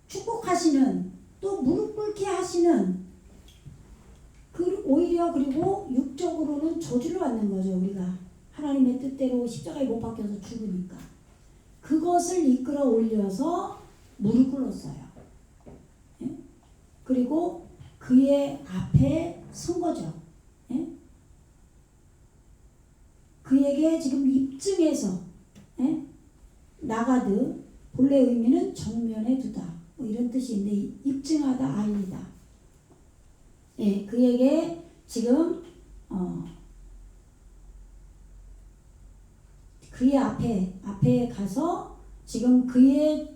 축복하시는, 또 무릎 꿇게 하시는, 오히려 그리고 육적으로는 저주를 받는 거죠. 우리가 하나님의 뜻대로 십자가에 못 박혀서 죽으니까 그것을 이끌어 올려서 무릎 꿇었어요. 예? 그리고 그의 앞에 선 거죠. 예? 그에게 지금 입증해서 나가드, 본래 의미는 정면에 두다, 뭐 이런 뜻인데 입증하다, 알리다. 예, 그에게 지금 그의 앞에 가서 지금 그에게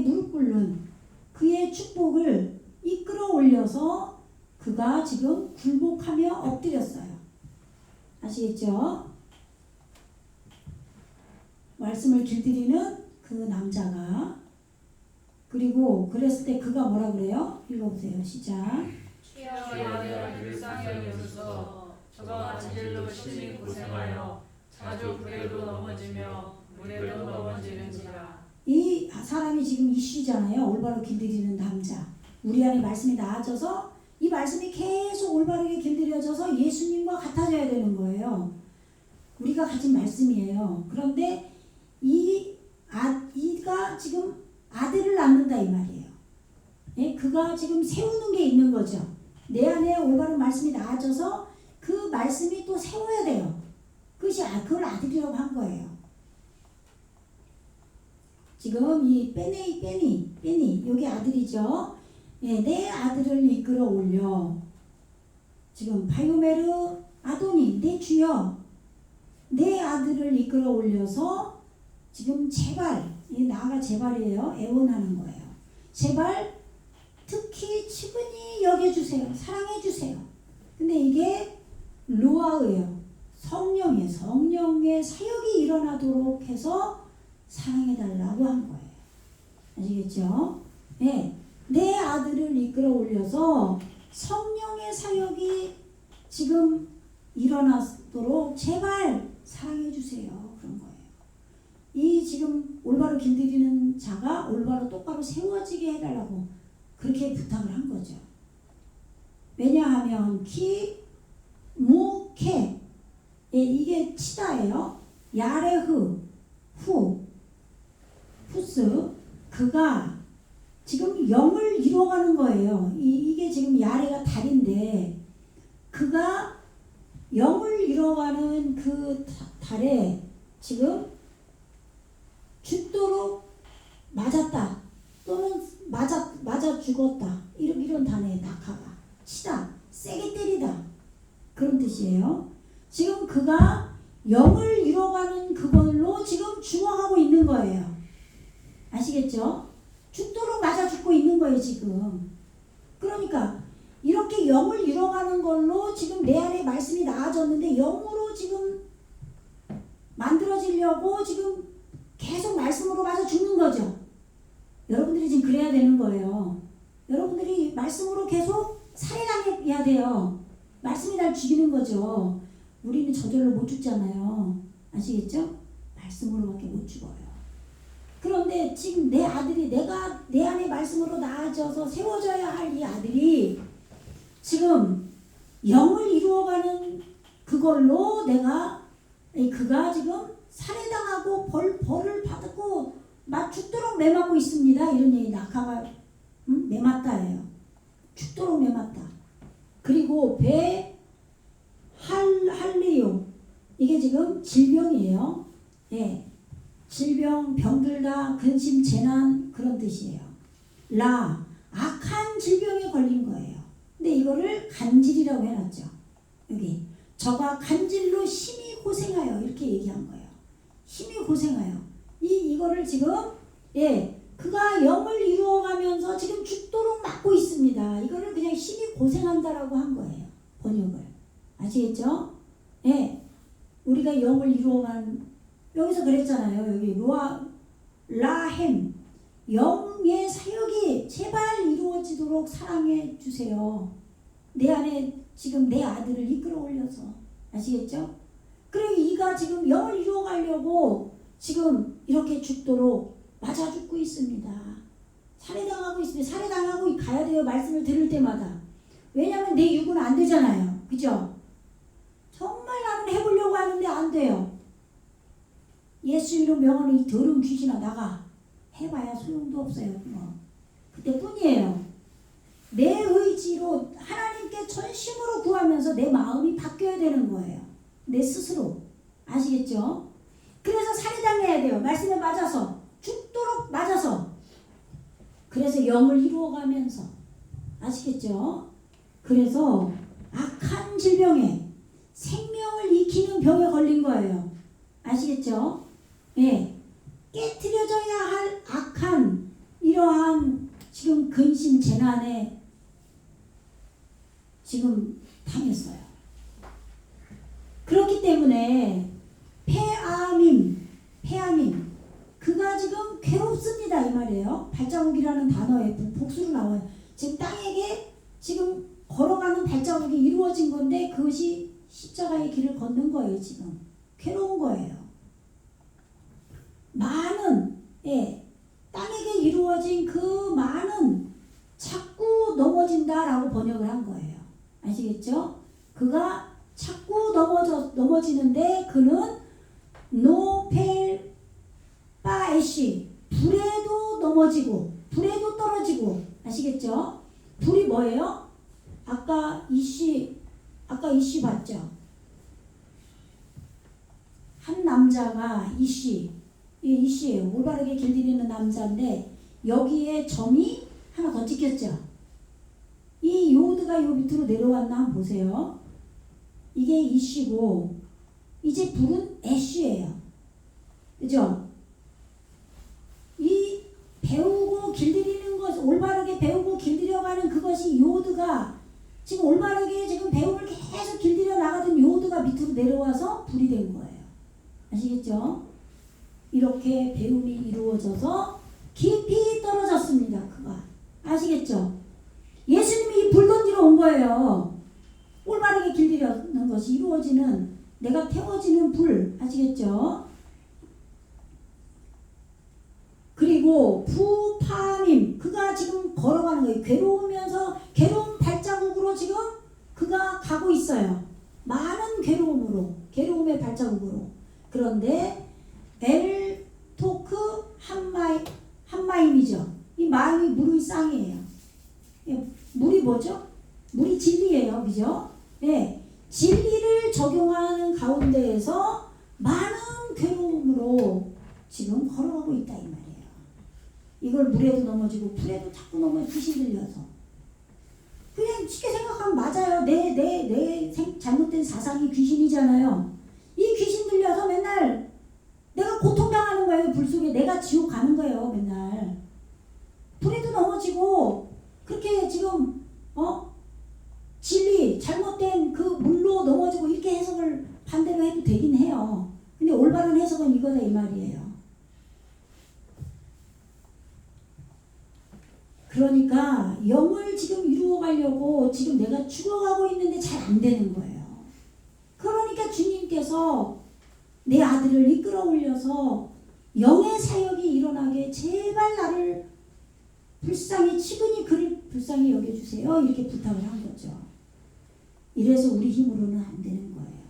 무릎 꿇는 그의 축복을 이끌어 올려서 그가 지금 굴복하며 엎드렸어요. 아시겠죠? 말씀을 길들이는 그 남자가, 그리고 그랬을 때 그가 뭐라 그래요? 읽어보세요. 시작. 주여 불쌍히 여소서. 저가 지질로 심히 고생하여 자주 불에도 넘어지며 물에도 넘어지는지라. 이 사람이 지금 이슈잖아요. 올바로 길들이는 남자. 우리 안에 말씀이 나아져서 이 말씀이 계속 올바르게 길들여져서 예수님과 같아져야 되는 거예요. 우리가 가진 말씀이에요. 그런데 이가 지금 아들을 낳는다 이 말이에요. 예? 그가 지금 세우는 게 있는 거죠. 내 안에 올바른 말씀이 나아져서 그 말씀이 또 세워야 돼요. 그걸 아들이라고 한 거예요. 지금 이 빼니 여기 아들이죠. 예, 내 아들을 이끌어 올려. 지금 바요메르 아도니, 내 주여, 내 아들을 이끌어 올려서 지금 제발, 이 나가 제발이에요. 애원하는 거예요. 제발 특히 치근히 여겨주세요. 사랑해주세요. 근데 이게 루아예요. 성령의 사역이 일어나도록 해서 사랑해달라고 한 거예요. 아시겠죠? 네. 내 아들을 이끌어 올려서 성령의 사역이 지금 일어나도록 제발 사랑해주세요. 그런 거예요. 이 지금 올바로 길들이는 자가 올바로 똑바로 세워지게 해달라고 그렇게 부탁을 한 거죠. 왜냐하면 무케, 이게 치다예요. 야레흐 후스, 그가 지금 영을 이루어가는 거예요. 이게 지금 야레가 달인데 그가 영을 이루어가는 그 달에 지금 죽도록 맞았다 또는 맞아 죽었다 이런 단어에 낙하가 치다, 세게 때리다 그런 뜻이에요. 지금 그가 영을 이뤄가는 그걸로 지금 죽어가고 있는 거예요. 아시겠죠? 죽도록 맞아 죽고 있는 거예요 지금. 그러니까 이렇게 영을 이뤄가는 걸로 지금 내 안에 말씀이 나아졌는데 영으로 지금 만들어지려고 지금 계속 말씀으로 맞아 죽는 거죠. 여러분들이 지금 그래야 되는 거예요. 여러분들이 말씀으로 계속 살해당해야 돼요. 말씀이 날 죽이는 거죠. 우리는 저절로 못 죽잖아요. 아시겠죠? 말씀으로밖에 못 죽어요. 그런데 지금 내 아들이 내가 내 안에 말씀으로 나아져서 세워져야 할 이 아들이 지금 영을 이루어가는 그걸로 그가 지금 살해당하고 벌을 받고 죽도록 매맞고 있습니다. 이런 얘기 낙하가 매맞다예요. 죽도록 매맞다. 그리고 할리요, 이게 지금 질병이에요. 예, 질병, 병들다, 근심, 재난 그런 뜻이에요. 악한 질병에 걸린 거예요. 근데 이거를 간질이라고 해놨죠. 여기 저가 간질로 심히 고생하여 이렇게 얘기한 거예요. 심히 고생하여 이거를 지금 그가 영을 이루어가면서 지금 죽도록 맞고 있습니다. 이거를 그냥 심히 고생한다라고 한 거예요. 번역을 아시겠죠? 우리가 영을 이루어간 여기서 그랬잖아요. 여기 라햄 영의 사역이 제발 이루어지도록 사랑해 주세요. 내 안에 지금 내 아들을 이끌어 올려서 아시겠죠? 그리고 이가 지금 영을 이루어가려고 지금 이렇게 죽도록 맞아 죽고 있습니다. 살해당하고 있습니다. 살해당하고 가야 돼요. 말씀을 들을 때마다. 왜냐하면 내 육은 안 되잖아요. 그죠? 정말 나는 해보려고 하는데 안 돼요. 예수 이름 명하는 이 더러운 귀신아 나가. 해봐야 소용도 없어요. 그때뿐이에요. 내 의지로 하나님께 전심으로 구하면서 내 마음이 바뀌어야 되는 거예요. 내 스스로. 아시겠죠? 그래서 살해당해야 돼요. 말씀에 맞아서. 죽도록 맞아서. 그래서 영을 이루어가면서. 아시겠죠? 그래서 악한 질병에 생명을 익히는 병에 걸린 거예요. 아시겠죠? 깨트려져야 할 악한 이러한 지금 근심 재난에 지금 당했어요. 그렇기 때문에 폐암임 그가 지금 괴롭습니다 이 말이에요. 발자국이라는 단어에 복수로 나와요. 지금 땅에게 지금 걸어가는 발자국이 이루어진 건데 그것이 십자가의 길을 걷는 거예요. 지금 괴로운 거예요. 많은 땅에게 이루어진 그 많은 자꾸 넘어진다라고 번역을 한 거예요. 아시겠죠? 그가 자꾸 넘어지는데 그는 노펠바에시 불에도 넘어지고 불에도 떨어지고 아시겠죠? 불이 뭐예요? 아까 이씨 봤죠? 한 남자가 이씨예요. 올바르게 길들이는 남자인데 여기에 점이 하나 더 찍혔죠? 이 요드가 요 밑으로 내려왔나 한번 보세요. 이게 이씨고 이제 불은 애쉬예요. 그죠? 이 배우고 길들이는 것, 올바르게 배우고 길들여가는 그것이 요드가 지금 올바르게 지금 배움을 계속 길들여 나가던 요드가 밑으로 내려와서 불이 된 거예요. 아시겠죠? 이렇게 배움이 이루어져서 깊이 떨어졌습니다. 그가. 아시겠죠? 예수님이 불 던지러 온 거예요. 올바르게 길들여는 것이 이루어지는 내가 태워지는 불. 아시겠죠? 그리고 부파님 그가 지금 걸어가는 거예요. 괴로우면서 괴로운 발자국으로 지금 그가 가고 있어요. 많은 괴로움의 발자국으로. 그런데 엘토크 한마임이죠. 이 마임이 물의 쌍이에요. 물이 뭐죠? 물이 진리예요. 그죠? 진리를 적용하는 가운데에서 많은 괴로움으로 지금 걸어가고 있다 이 말이에요. 이걸 물에도 넘어지고 불에도 자꾸 귀신 들려서 그냥 쉽게 생각하면 맞아요. 내 잘못된 사상이 귀신이잖아요. 이 귀신 들려서 맨날 내가 고통당하는 거예요. 불 속에 내가 지옥 가는 거예요. 맨날 불에도 넘어지고 그렇게 지금 진리 잘못된 그 물로 넘어지고 이렇게 해석을 반대로 해도 되긴 해요. 근데 올바른 해석은 이거다 이 말이에요. 그러니까 영을 지금 이루어가려고 지금 내가 죽어가고 있는데 잘 안 되는 거예요. 그러니까 주님께서 내 아들을 이끌어 올려서 영의 사역이 일어나게 제발 나를 불쌍히 치근히 그를 불쌍히 여겨주세요. 이렇게 부탁을 한 거죠. 이래서 우리 힘으로는 안 되는 거예요.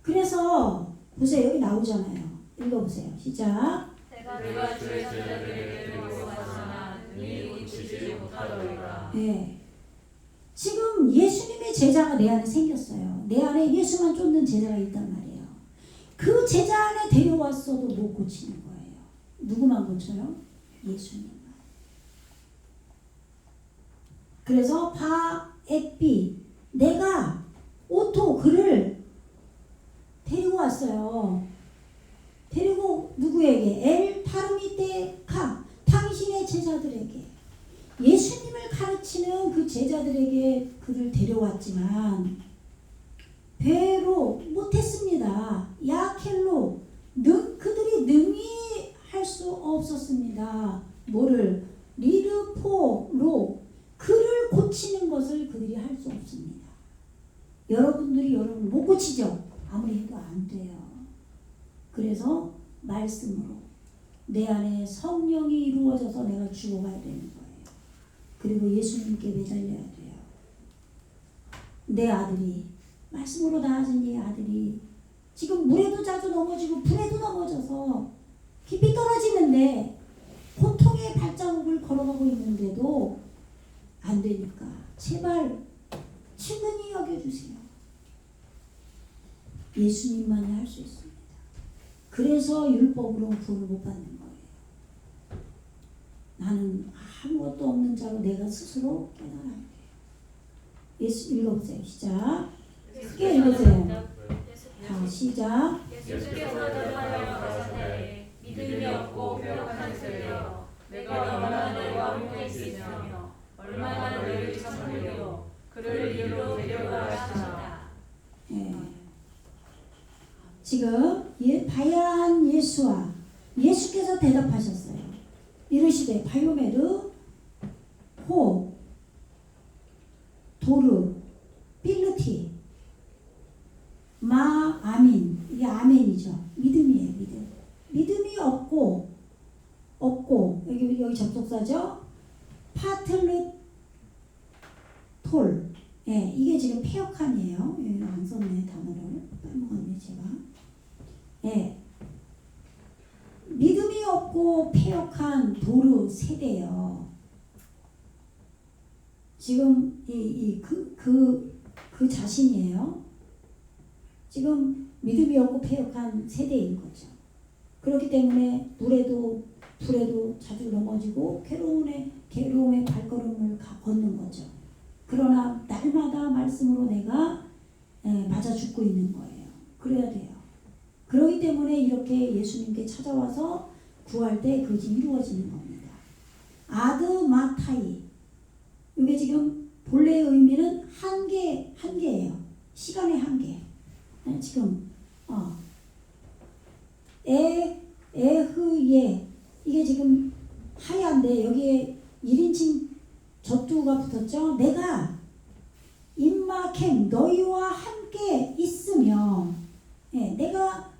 그래서 보세요. 여기 나오잖아요. 읽어보세요. 시작. 내가 주의 제자들에게 왔으나 능히 고치지 못하더이다. 지금 예수님의 제자가 내 안에 생겼어요. 내 안에 예수만 쫓는 제자가 있단 말이에요. 그 제자 안에 데려왔어도 못 고치는 거예요. 누구만 고쳐요? 예수님만. 그래서 바에피 내가 오토 그를 데리고 왔어요. 데리고 누구에게? 엘 파르미테 카 당신의 제자들에게 예수님을 가르치는 그 제자들에게 그를 데려왔지만 배로 못했습니다. 야켈로 그들이 능히 할 수 없었습니다. 뭐를? 리르포로 그를 고치는 것을 그들이 할 수 없습니다. 여러분들이 여러분을 못 고치죠? 아무리 해도 안 돼요. 그래서 말씀으로 내 안에 성령이 이루어져서 내가 죽어가야 되는 거예요. 그리고 예수님께 매달려야 돼요. 내 아들이 말씀으로 나아진 이 아들이 지금 물에도 자주 넘어지고 불에도 넘어져서 깊이 떨어지는데 고통의 발자국을 걸어가고 있는데도 안 되니까 제발 친근히 여겨주세요. 예수님만이 할 수 있습니다. 그래서 율법으로 구원을 못 받는 거예요. 나는 아무것도 없는 자로 내가 스스로 깨달아야 돼요. 예수 읽어보세요. 시작. 크게 읽으세요. 자, 시작. 예수께서 대답하여 가라사대 믿음이 없고 배역한 자여 내가 얼마나 너희와 함께 있으며 얼마나 너희를 참으려 그를 이리로 데려가야 하시나. 지금 바야한 예수와 예수께서 대답하셨어요. 이르시되 바요메르 호 도르 필르티 마 아민. 이게 아멘이죠. 믿음이에요. 믿음이 없고 여기 접속사죠. 파틀르 톨. 예, 이게 지금 폐역한이에요. 여기 안 썼네. 단어를 빼먹었네 제가. 예, 믿음이 없고 폐역한 도르 세대요. 지금 그 자신이에요. 지금 믿음이 없고 폐역한 세대인 거죠. 그렇기 때문에 물에도 불에도 자주 넘어지고 괴로움의 발걸음을 걷는 거죠. 그러나 날마다 말씀으로 내가 맞아 죽고 있는 거예요. 그래야 돼요. 그렇기 때문에 이렇게 예수님께 찾아와서 구할 때 그것이 이루어지는 겁니다. 아드마타이. 이게 지금 본래의 의미는 한계예요. 시간의 한계. 지금 에흐예. 이게 지금 하얀데 여기에 1인칭 젖두가 붙었죠. 내가 임마캠 너희와 함께 있으며 내가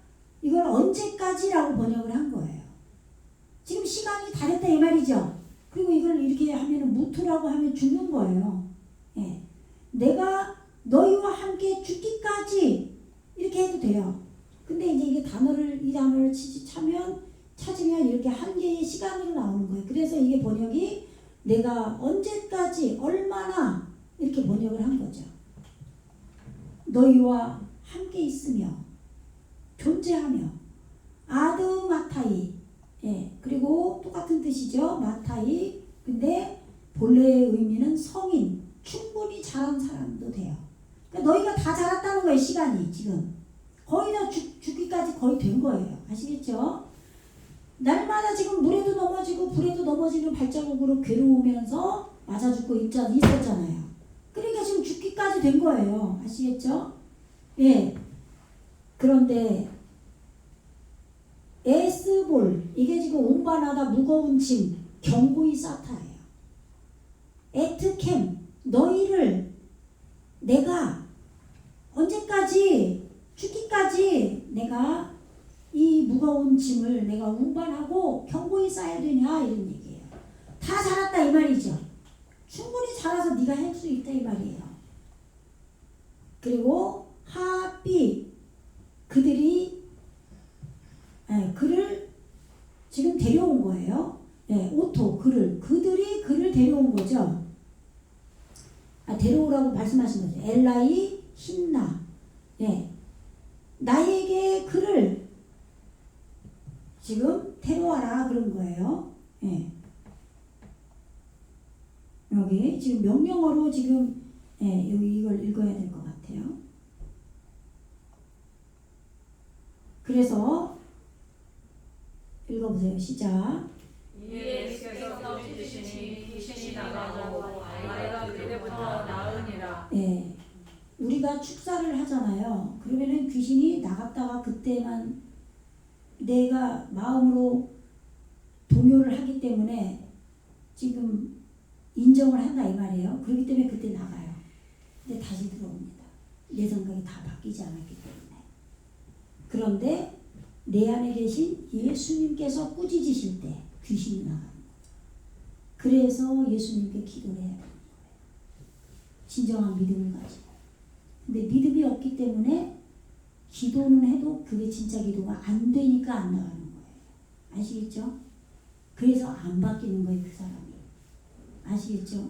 이걸 언제까지라고 번역을 한 거예요. 지금 시간이 다 됐다 이 말이죠. 그리고 이걸 이렇게 하면 무투라고 하면 죽는 거예요. 내가 너희와 함께 죽기까지 이렇게 해도 돼요. 근데 이제 이 단어를 찾으면 이렇게 한계의 시간으로 나오는 거예요. 그래서 이게 번역이 내가 언제까지 얼마나 이렇게 번역을 한 거죠. 너희와 함께 있으며 존재하며 아드마타이. 그리고 똑같은 뜻이죠. 마타이. 근데 본래의 의미는 성인, 충분히 자란 사람도 돼요. 그러니까 너희가 다 자랐다는 거예요. 시간이 지금 거의 다 죽기까지 거의 된 거예요. 아시겠죠? 날마다 지금 물에도 넘어지고 불에도 넘어지는 발자국으로 괴로우면서 맞아 죽고 있었잖아요. 그러니까 지금 죽기까지 된 거예요. 아시겠죠? 예. 그런데 에스볼, 이게 지금 운반하다 무거운 짐, 경고의 사타예요. 에트캠, 너희를 내가 언제까지 죽기까지 내가 이 무거운 짐을 내가 운반하고 경고히 쌓아야 되냐 이런 얘기예요. 다 자랐다 이 말이죠. 충분히 자라서 네가 할 수 있다 이 말이에요. 그리고 하비 그들이 그를 지금 데려온 거예요. 오토 그들이 그를 데려온 거죠. 데려오라고 말씀하신 거죠. 엘라이 힌나. 나에게 그를 지금 데려와라 그런 거예요. 여기 지금 명령어로 지금 여기 이걸 읽어야 될 것 같아요. 그래서 읽어보세요. 시작. 이에 예수께서 꾸짖으시니 귀신이 나가고 아이가 그때부터 나으니라. 우리가 축사를 하잖아요. 그러면은 귀신이 나갔다가 그때만 내가 마음으로 동요를 하기 때문에 지금 인정을 한다 이 말이에요. 그렇기 때문에 그때 나가요. 근데 다시 들어옵니다. 내 생각이 다 바뀌지 않았기 때문에. 그런데 내 안에 계신 예수님께서 꾸짖으실 때 귀신이 나가는 거예요. 그래서 예수님께 기도를 해야 되는 거예요. 진정한 믿음을 가지고. 근데 믿음이 없기 때문에 기도는 해도 그게 진짜 기도가 안 되니까 안 나가는 거예요. 아시겠죠? 그래서 안 바뀌는 거예요, 그 사람이. 아시겠죠?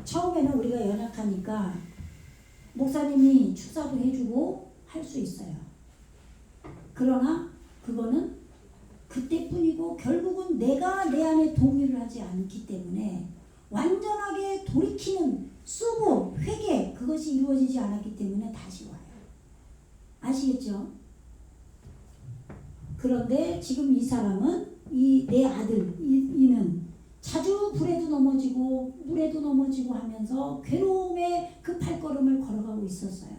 처음에는 우리가 연약하니까 목사님이 축사도 해주고 할 수 있어요. 그러나 그거는 그때뿐이고 결국은 내가 내 안에 동의를 하지 않기 때문에 완전하게 돌이키는 수고, 회개 그것이 이루어지지 않았기 때문에 다시 와요. 아시겠죠? 그런데 지금 이 사람은 내 아들 이는 자주 불에도 넘어지고 물에도 넘어지고 하면서 괴로움의 그 발걸음을 걸어가고 있었어요.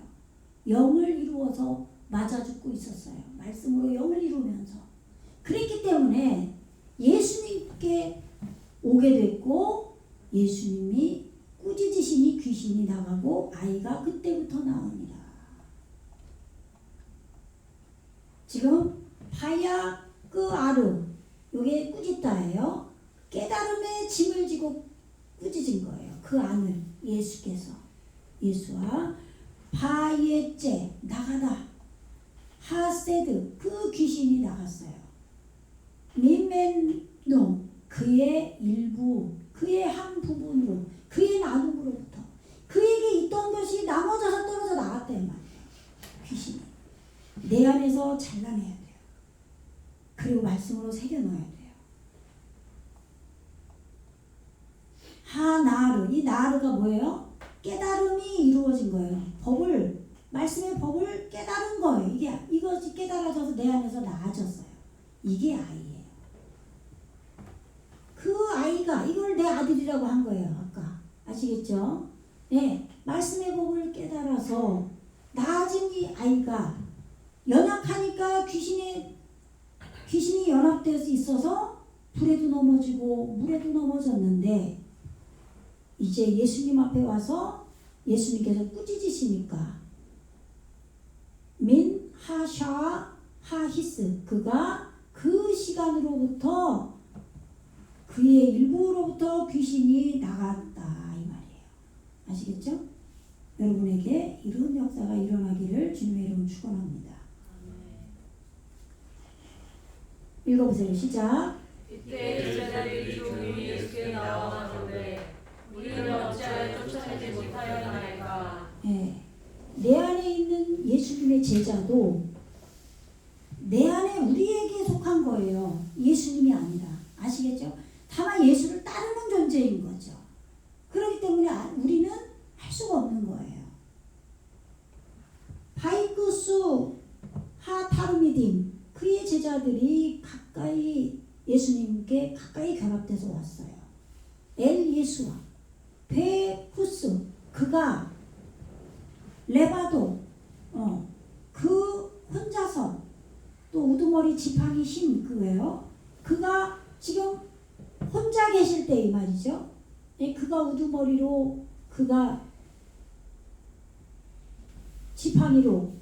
영을 이루어서 맞아 죽고 있었어요. 말씀으로 영을 이루면서. 그랬기 때문에 예수님께 오게 됐고 예수님이 꾸짖으시니 귀신이 나가고 아이가 그때부터 나으니라. 지금 파야 그 아르 요게 꾸짖다예요. 깨달음의 짐을 지고 꾸짖은 거예요. 그 안을 예수께서 예수와 바예째 나가다 하세드 그 귀신이 나갔어요. 미멘노 그의 일부 그의 한 부분으로 그의 나눔으로부터 그에게 있던 것이 나머져서 떨어져 나갔다 이 말이에요. 귀신이 내 안에서 잘라내야 돼요. 그리고 말씀으로 새겨넣어야 돼요. 하나르 이 나르가 뭐예요? 깨달음이 이루어진 거예요. 말씀의 법을 깨달은 거예요. 이것이 깨달아져서 내 안에서 나아졌어요. 이게 아이예요. 그 아이가 이걸 내 아들이라고 한 거예요. 아까 아시겠죠? 말씀의 법을 깨달아서 나아진 이 아이가 연약하니까 귀신이 연합되어 있어서 불에도 넘어지고 물에도 넘어졌는데 이제 예수님 앞에 와서 예수님께서 꾸짖으시니까 민 하샤 하히스 그가 그 시간으로부터 그의 일부로부터 귀신이 나갔다 이 말이에요. 아시겠죠? 여러분에게 이런 역사가 일어나기를 주님의 이름으로 축원합니다. 읽어보세요. 시작. 이때 제자들이 조용히 예수께 나와 가로되 우리를 어찌하여 쫓아내지 못하였나이까. 내 안에 있는 예수님의 제자도 내 안에 우리에게 속한 거예요. 예수님이 아니라. 아시겠죠? 다만 예수를 따르는 존재인 거죠. 그렇기 때문에 우리는 할 수가 없는 거예요. 바이크수 하타르미딘 그의 제자들이 예수님께 가까이 결합돼서 왔어요. 엘 예수와 베후스 그가 레바도 그 혼자서 또 우두머리 지팡이 힘 그거예요. 그가 지금 혼자 계실 때 이 말이죠. 그가 우두머리로 그가 지팡이로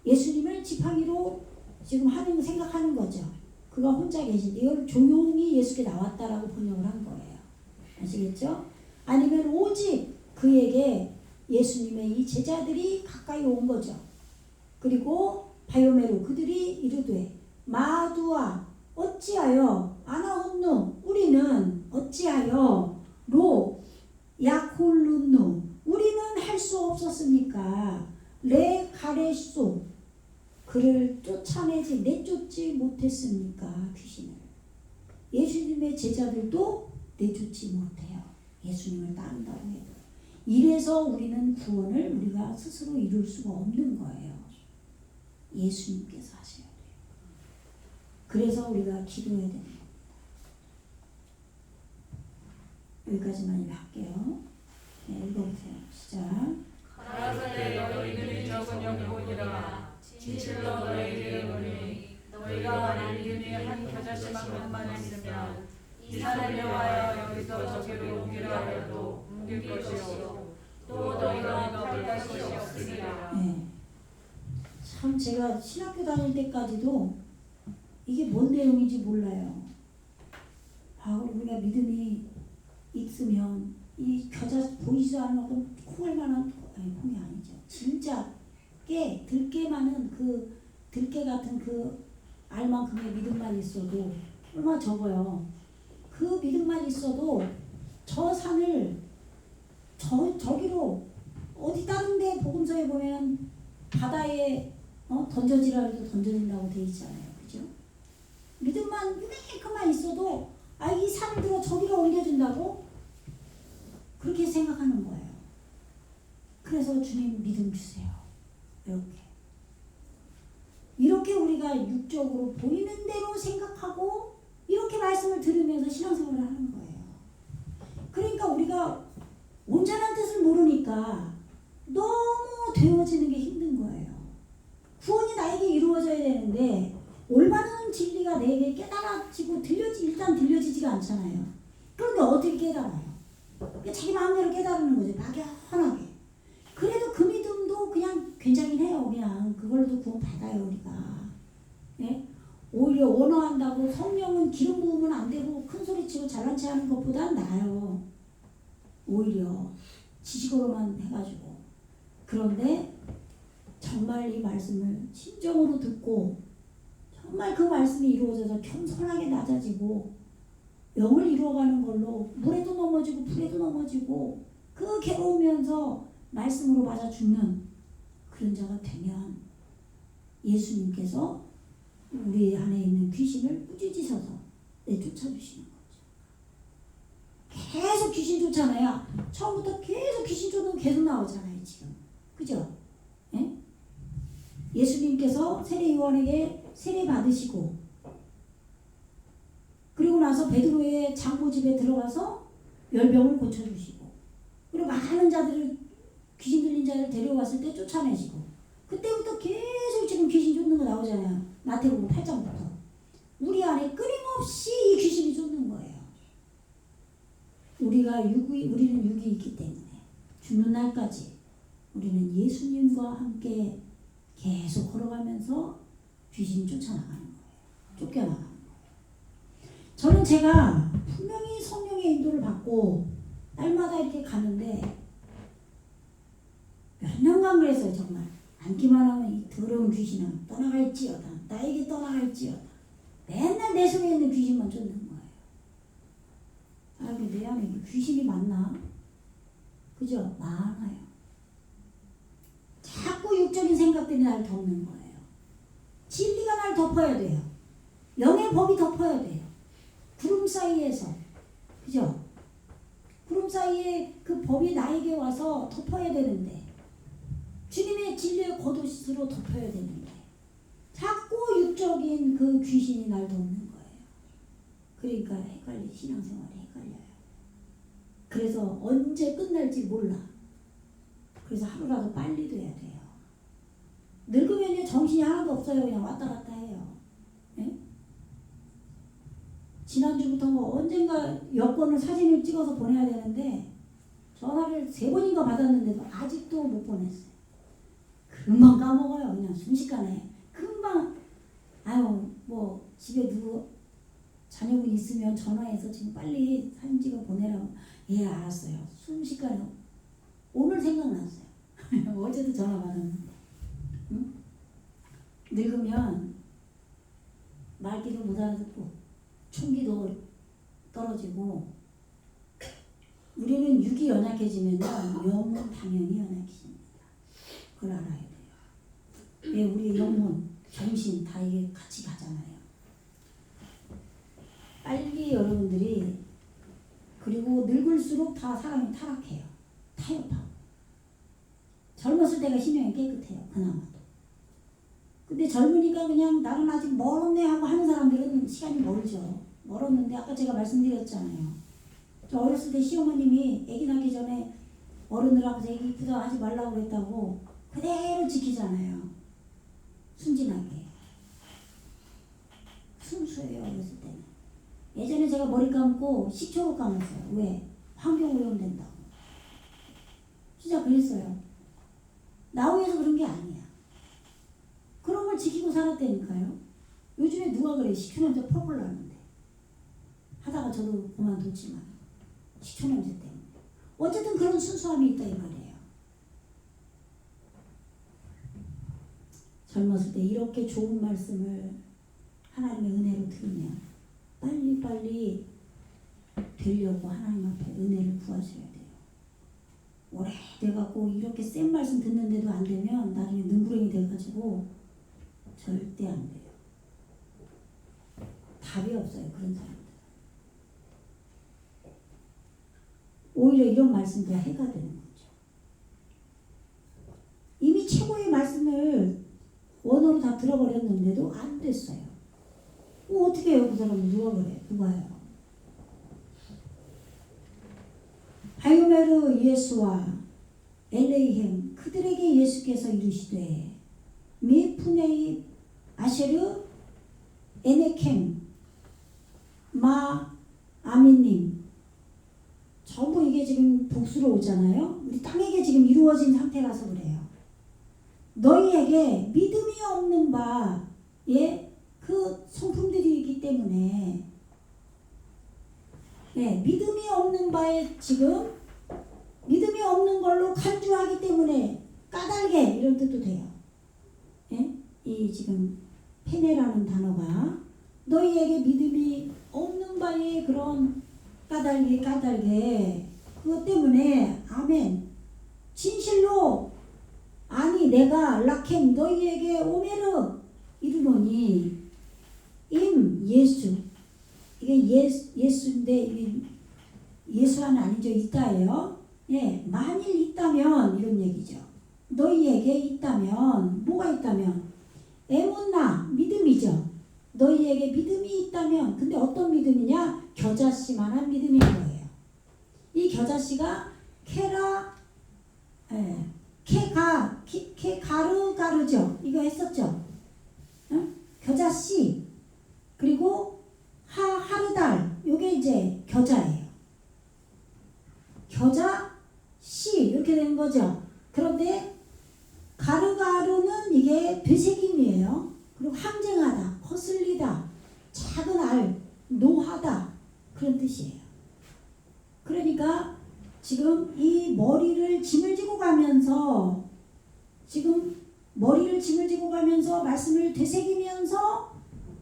예수님을 지팡이로 지금 생각하는 거죠. 그가 혼자 계실 때 이걸 조용히 예수께 나왔다라고 번역을 한 거예요. 아시겠죠? 아니면 오직 그에게 예수님의 이 제자들이 가까이 온 거죠. 그리고 바요메로 그들이 이르되 마두아 어찌하여 아나혼누 우리는 어찌하여 로 야콜룬누 우리는 할 수 없었습니까? 레 가레소 그를 내쫓지 못했습니까? 귀신을. 예수님의 제자들도 내쫓지 못해요. 예수님을 따른다고 해도. 이래서 우리는 구원을 우리가 스스로 이룰 수가 없는 거예요. 예수님께서 하셔야 돼요. 그래서 우리가 기도해야 되는 겁니다. 여기까지만 할게요. 네, 읽어보세요. 시작. 가라사대 너희들이 적은 영혼이라 진실로 너희에게 이르노니 너희가 만일 믿음이 한 겨자씨만큼만 있으면 이 산을 명하여 여기서 저기로 옮기라 하여도 옮길 것이요 또 너희가 갈 것이 없으리라. 네. 참 제가 신학교 다닐 때까지도 이게 뭔 내용인지 몰라요. 우리가 믿음이 있으면 이 겨자 보이지 않는 어떤 콩알만한 콩이 아니죠. 진짜 들깨 많은 그 들깨 같은 그 알만큼의 믿음만 있어도 얼마나 적어요. 그 믿음만 있어도 저 산을 저기로 어디 다른 데 복음서에 보면 바다에 던져지라 해도 던져진다고 돼 있잖아요. 그죠? 믿음만 이만큼만 있어도 이 산을 들어 저기로 옮겨준다고 그렇게 생각하는 거예요. 그래서 주님 믿음 주세요. 이렇게 우리가 육적으로 보이는 대로 생각하고 이렇게 말씀을 들으면서 신앙생활을 하는 거예요. 그러니까 우리가 온전한 뜻을 모르니까 너무 되어지는 게 힘든 거예요. 구원이 나에게 이루어져야 되는데 올바른 진리가 내게 깨달아지고 일단 들려지지가 않잖아요. 그런데 어떻게 깨달아요? 자기 마음대로 깨달는 거죠. 막연하게. 그래도 그 믿음도 그냥 괜찮긴 해요. 그냥 그걸로도 구원 받아요 우리가. 예? 오히려 원어한다고 성령은 기름 부으면 안 되고 큰 소리치고 잘난 체 하는 것보다 나아요. 오히려 지식으로만 해가지고. 그런데 정말 이 말씀을 심정으로 듣고 정말 그 말씀이 이루어져서 겸손하게 낮아지고 영을 이루어가는 걸로 물에도 넘어지고 불에도 넘어지고 그 괴로우면서 말씀으로 맞아 죽는 그런 자가 되면 예수님께서 우리 안에 있는 귀신을 꾸짖으셔서 내쫓아주시는 거죠. 계속 귀신 쫓아내야 처음부터 계속 귀신 쫓는 계속 나오잖아요 지금. 그죠? 예? 예수님께서 세례 요한에게 세례 받으시고 그리고 나서 베드로의 장모집에 들어가서 열병을 고쳐주시고 그리고 많은 자들을 귀신 들린 자를 데려왔을 때 쫓아내시고 그때부터 계속 지금 귀신 쫓는 거 나오잖아요. 마태복음 8장부터 우리 안에 끊임없이 이 귀신이 쫓는 거예요. 우리는 육이 있기 때문에 죽는 날까지 우리는 예수님과 함께 계속 걸어가면서 귀신 쫓아나가는 거예요. 쫓겨나가는 거예요. 저는 제가 분명히 성령의 인도를 받고 날마다 이렇게 가는데 몇 년간 그랬어요. 정말 앉기만 하면 이 더러운 귀신은 떠나갈지어다. 나에게 떠나갈지어다. 맨날 내 속에 있는 귀신만 쫓는 거예요. 내 안에 귀신이 많나? 그죠? 많아요. 자꾸 육적인 생각들이 나를 덮는 거예요. 진리가 나를 덮어야 돼요. 영의 법이 덮어야 돼요. 구름 사이에서. 그죠? 구름 사이에 그 법이 나에게 와서 덮어야 되는데 주님의 진리의 겉옷으로 덮어야 되는데 자꾸 육적인 그 귀신이 날 덮는 거예요. 그러니까 신앙생활이 헷갈려요. 그래서 언제 끝날지 몰라. 그래서 하루라도 빨리 돼야 돼요. 늙으면 정신이 하나도 없어요. 그냥 왔다 갔다 해요. 네? 지난주부터 언젠가 여권을 사진을 찍어서 보내야 되는데 전화를 3번인가 받았는데도 아직도 못 보냈어요. 금방 까먹어요. 그냥 순식간에. 금방 집에 자녀분 있으면 전화해서 지금 빨리 사진 찍어 보내라고. 예, 알았어요. 순식간에 오늘 생각났어요. 어제도 전화 받았는데. 응? 늙으면 말귀도 못 알아듣고 총기도 떨어지고 우리는 육이 연약해지면 영은 당연히 연약해집니다. 그걸 알아야 돼요. 예, 우리 영혼, 정신 다 이게 같이 가잖아요. 빨리 여러분들이 그리고 늙을수록 다 사람이 타락해요. 타협하고. 젊었을 때가 심령이 깨끗해요. 그나마도. 근데 젊으니까 그냥 나는 아직 멀었네 하고 하는 사람들은 시간이 멀죠. 멀었는데 아까 제가 말씀드렸잖아요. 저 어렸을 때 시어머님이 아기 낳기 전에 어른들 앞에서 아기 이쁘다 하지 말라고 그랬다고 그대로 지키잖아요. 순진하게. 순수해요. 어렸을 때는. 예전에 제가 머리 감고 식초로 감았어요. 왜? 환경오염된다고. 진짜 그랬어요. 나오면서 그런 게 아니야. 그런 걸 지키고 살았다니까요. 요즘에 누가 그래? 식초 냄새 펄펄 나는데. 하다가 저도 그만뒀지만 식초 냄새 때문에. 어쨌든 그런 순수함이 있다 이 말이에요. 젊었을 때 이렇게 좋은 말씀을 하나님의 은혜로 들으면 빨리빨리 되려고 하나님 앞에 은혜를 구하셔야 돼요. 오래돼갖고 이렇게 센 말씀 듣는데도 안 되면 나중에 능구렁이 돼가지고 절대 안 돼요. 답이 없어요. 그런 사람들. 오히려 이런 말씀도 해가 되는 거죠. 이미 최고의 말씀을 원어로 다 들어버렸는데도 안 됐어요. 어떻게 해요? 그 사람은 누가 그래? 누가요? 바요메르 예수와 엘레이햄 그들에게 예수께서 이르시되 미푸네이 아쉐르 에네켐 마 아미님 전부 이게 지금 복수로 오잖아요. 우리 땅에게 지금 이루어진 상태라서 그래요. 너희에게 믿음이 없는 바에 그 성품들이기 때문에 믿음이 없는 바에 지금 믿음이 없는 걸로 간주하기 때문에 까닭에 이런 뜻도 돼요. 이 지금 페네라는 단어가 너희에게 믿음이 없는 바에 그런 까닭에 그것 때문에 아멘 진실로 아니 내가 라켐 너희에게 오메르 이르노니 임 예수 이게 예수인데 이게 예수는 아니죠. 있다예요. 만일 있다면 이런 얘기죠. 너희에게 있다면 뭐가 있다면 에문나 믿음이죠. 너희에게 믿음이 있다면 근데 어떤 믿음이냐? 겨자씨만한 믿음인 거예요. 이 겨자씨가 케가르죠. 이거 했었죠. 겨자씨 그리고 하르달 요게 이제 겨자예요. 겨자씨 이렇게 되는 거죠. 그런데 가르가르는 이게 되새김이에요. 그리고 항쟁하다, 거슬리다, 작은 알, 노하다 그런 뜻이에요. 그러니까 지금 이 머리를 짐을 지고 가면서 말씀을 되새기면서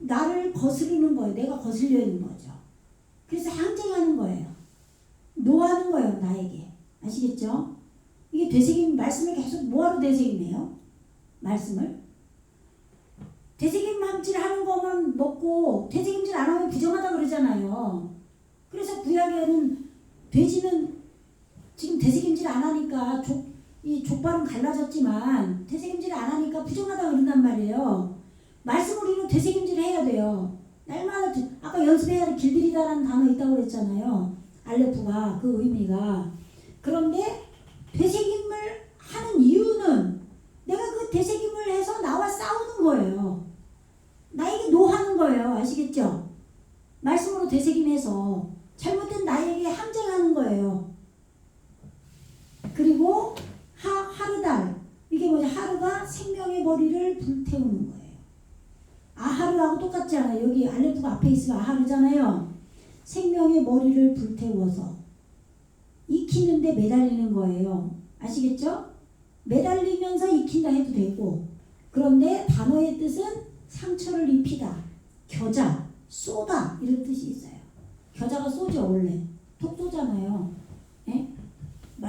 나를 거스르는 거예요. 내가 거슬려 있는 거죠. 그래서 항쟁하는 거예요. 노하는 거예요. 나에게. 아시겠죠? 이게 되새김 말씀을 계속 뭐하러 되새김해요? 말씀을 되새김질 하는 것만 먹고 되새김질 안 하면 부정하다 그러잖아요. 그래서 구약에는 돼지는 지금 되새김질 안 하니까 이 족발은 갈라졌지만 되새김질 안 하니까 부정하다 그런단 말이에요. 말씀 우리는 되새김질을 해야 돼요. 날마다 아까 연습해야 할 길들이다라는 단어 있다고 그랬잖아요. 알레프가 그 의미가. 그런데 되새김을 하는 이유는 내가 그 되새김을 해서 나와 싸우는 거예요. 나에게 노하는 거예요. 아시겠죠? 말씀으로 되새김해서 잘못된 나에게 항쟁하는 거예요. 그리고 하르달 이게 뭐냐? 하르가 생명의 머리를 불태우는 거예요. 아하르하고 똑같지 않아요? 여기 알레프가 앞에 있으면 아하르잖아요. 생명의 머리를 불태워서 익히는데 매달리는 거예요. 아시겠죠? 매달리면서 익힌다 해도 되고 그런데 단어의 뜻은 상처를 입히다, 겨자, 쏘다 이런 뜻이 있어요. 겨자가 쏘죠 원래. 톡 쏘잖아요.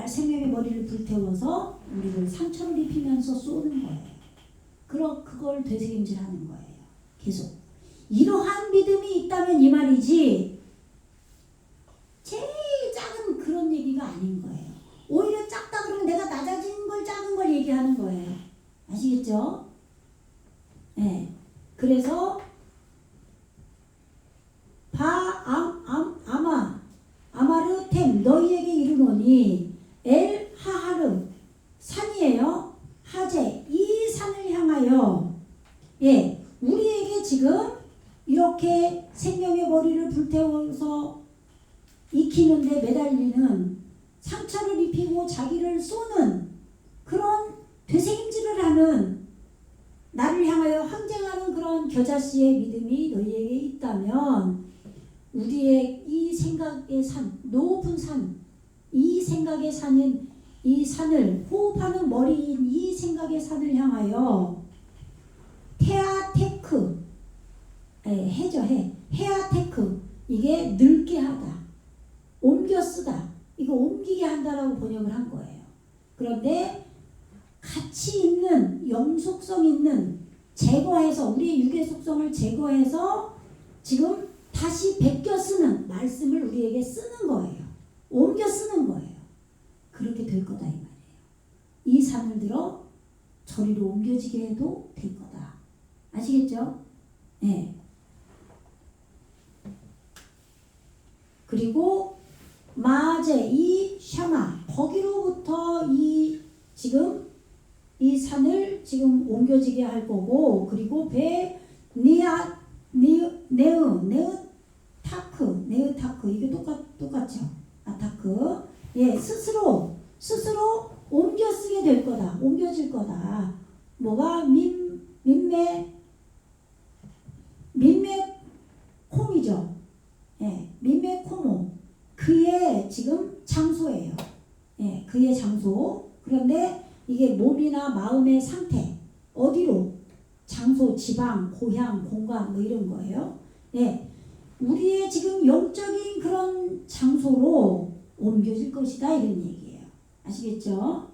생명의 머리를 불태워서 우리를 상처를 입히면서 쏘는 거예요. 그걸 되새김질하는 거예요. 계속. 이러한 믿음이 있다면 이 말이지 제일 작은 그런 얘기가 아닌 거예요. 오히려 늙게 하는 거예요. 아시겠죠? 네. 그래서 아마르템 너희에게 이르노니 엘 하하르 산이에요. 하제 이 산을 향하여 우리에게 지금 이렇게 생명의 머리를 불태워서 익히는데 매달리는 상처를 입히고 자기를 쏘는 그런 되새김질을 하는 나를 향하여 항쟁하는 그런 겨자씨의 믿음이 너희에게 있다면 우리의 이 생각의 산, 높은 산, 이 생각의 산인 이 산을 호흡하는 머리인 이 생각의 산을 향하여 테아테크 해죠 해 헤아테크 이게 늙게 하다 옮겨 쓰다 이거 옮기게 한다라고 번역을 한 거예요. 그런데 가치 있는 영속성 있는 제거해서 우리의 육의 속성을 제거해서 지금 다시 베껴 쓰는 말씀을 우리에게 쓰는 거예요. 옮겨 쓰는 거예요. 그렇게 될 거다 이 말이에요. 이 산을 들어 저리로 옮겨지게 해도 될 거다. 아시겠죠? 네. 그리고 마제 이 샤마 거기로부터 이 지금 이 산을 지금 옮겨지게 할 거고 그리고 배 네으타크 이게 똑같죠? 아타크 스스로 옮겨 쓰게 될 거다. 옮겨질 거다. 뭐가 민메콤이죠. 민메코모 그의 지금 장소예요. 그의 장소. 그런데 이게 몸이나 마음의 상태 어디로 장소, 지방, 고향, 공간 뭐 이런 거예요. 우리의 지금 영적인 그런 장소로 옮겨질 것이다 이런 얘기예요. 아시겠죠?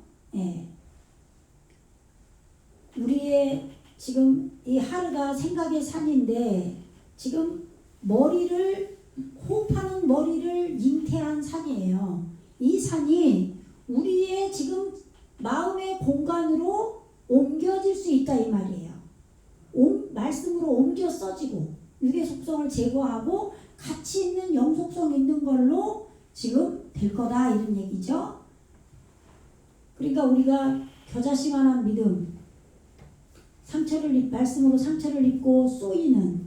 우리의 지금 이 하루가 생각의 산인데 지금 머리를 호흡하는 머리를 잉태한 산이에요. 이 산이 우리의 지금 마음의 공간으로 옮겨질 수 있다 이 말이에요. 말씀으로 옮겨 써지고 육의 속성을 제거하고 가치 있는 영속성 있는 걸로 지금 될 거다 이런 얘기죠. 그러니까 우리가 겨자씨만한 믿음 말씀으로 상처를 입고 쏘이는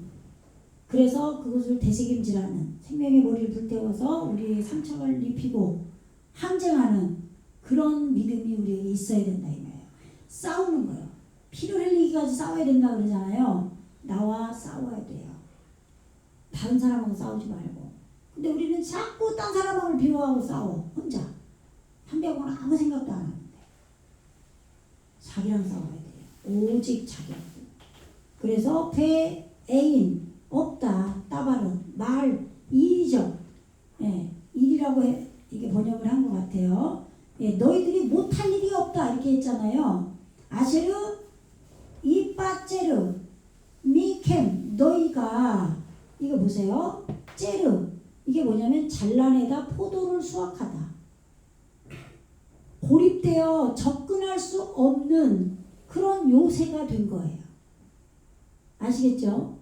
그래서 그것을 되새김질하는 생명의 머리를 불태워서 우리의 상처를 입히고 항쟁하는 그런 믿음이 우리에게 있어야 된다 이 말이에요. 싸우는 거예요. 피를 흘리기까지 싸워야 된다 그러잖아요. 나와 싸워야 돼요. 다른 사람하고 싸우지 말고. 근데 우리는 자꾸 딴 사람을 비호하고 싸워. 혼자. 한백원은 아무 생각도 안 하는데. 자기랑 싸워야 돼요. 오직 자기랑. 그래서 애인 없다. 따바른 말 일이죠. 일이라고 이게 번역을 한 것 같아요. 너희들이 못할 일이 없다 이렇게 했잖아요. 아세르 이빠제르 미캠 너희가 이거 보세요. 제르 이게 뭐냐면 잘라내다 포도를 수확하다. 고립되어 접근할 수 없는 그런 요새가 된 거예요. 아시겠죠?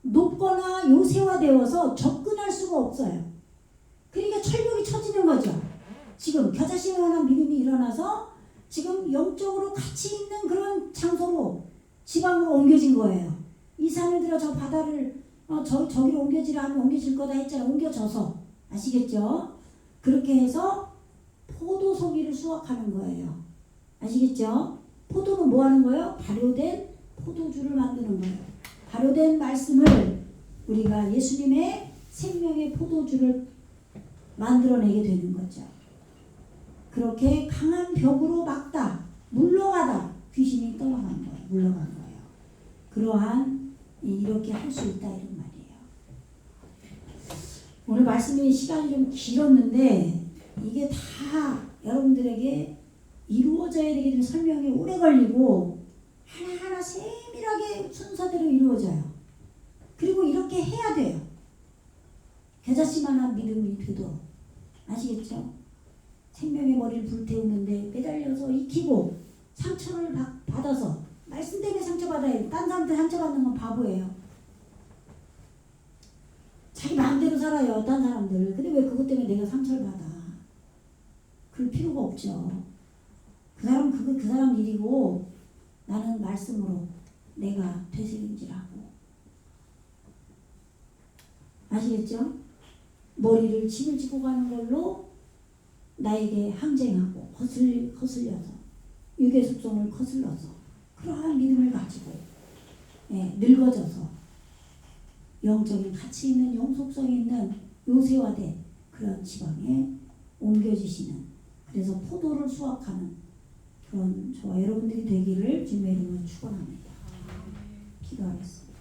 높거나 요새화되어서 접근할 수가 없어요. 그러니까 철벽이 쳐지는 거죠. 지금 겨자씨에 관한 믿음이 일어나서 지금 영적으로 가치 있는 그런 장소로 지방으로 옮겨진 거예요. 이 산을 들어 저 바다를 저기로 옮겨지라 하면 옮겨질 거다 했잖아요. 옮겨져서. 아시겠죠? 그렇게 해서 포도 송이를 수확하는 거예요. 아시겠죠? 포도는 뭐 하는 거예요? 발효된 포도주를 만드는 거예요. 발효된 말씀을 우리가 예수님의 생명의 포도주를 만들어내게 되는 거죠. 그렇게 강한 벽으로 막다, 물러가다 귀신이 떠나간 거예요. 물러간 거예요. 그러한 이렇게 할 수 있다 이런 말이에요. 오늘 말씀이 시간이 좀 길었는데 이게 다 여러분들에게 이루어져야 되기 때문에 설명이 오래 걸리고 하나하나 세밀하게 순서대로 이루어져요. 그리고 이렇게 해야 돼요. 겨자씨만한 믿음이 돼도. 아시겠죠? 생명의 머리를 불태우는데 매달려서 익히고 상처를 받아서 말씀 때문에 상처받아야 돼. 딴 사람한테 상처받는 건 바보예요. 자기 마음대로 살아요. 딴 사람들. 근데 왜 그것 때문에 내가 상처를 받아? 그럴 필요가 없죠. 그 사람 일이고 나는 말씀으로 내가 되새김질하고. 아시겠죠? 머리를 침을 짚고 가는 걸로 나에게 항쟁하고 거슬려서 육의 속성을 거슬러서 그러한 믿음을 가지고 늙어져서 영적인 가치 있는 영속성이 있는 요새화된 그런 지방에 옮겨지시는, 그래서 포도를 수확하는 그런 저와 여러분들이 되기를 주님의 이름으로 축원합니다. 기도하겠습니다.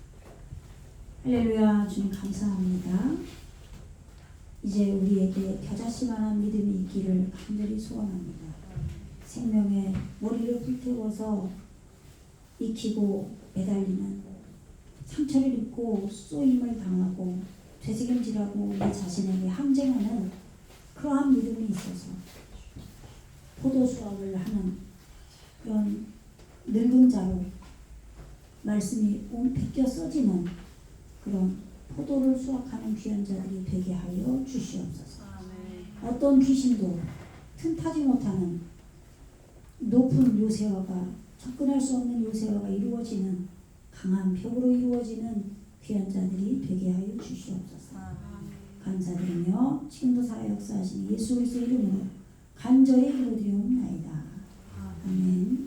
할렐루야. 주님 감사합니다. 이제 우리에게 겨자씨만한 믿음이 있기를 간절히 소원합니다. 생명의 머리를 불태워서 익히고 매달리는, 상처를 입고 쏘임을 당하고 되새김질하고 내 자신에게 항쟁하는 그러한 믿음이 있어서 포도 수확을 하는 그런 늙은 자로 말씀이 베껴 써지는 그런 포도를 수확하는 귀한 자들이 되게 하여 주시옵소서. 어떤 귀신도 틈타지 못하는 높은 요새화가, 접근할 수 없는 요새화가 이루어지는, 강한 벽으로 이루어지는 귀한 자들이 되게 하여 주시옵소서. 감사드리며 지금도 살아 역사하시는 예수 그리스도의 이름으로 간절히 기도드리옵나이다. 아멘.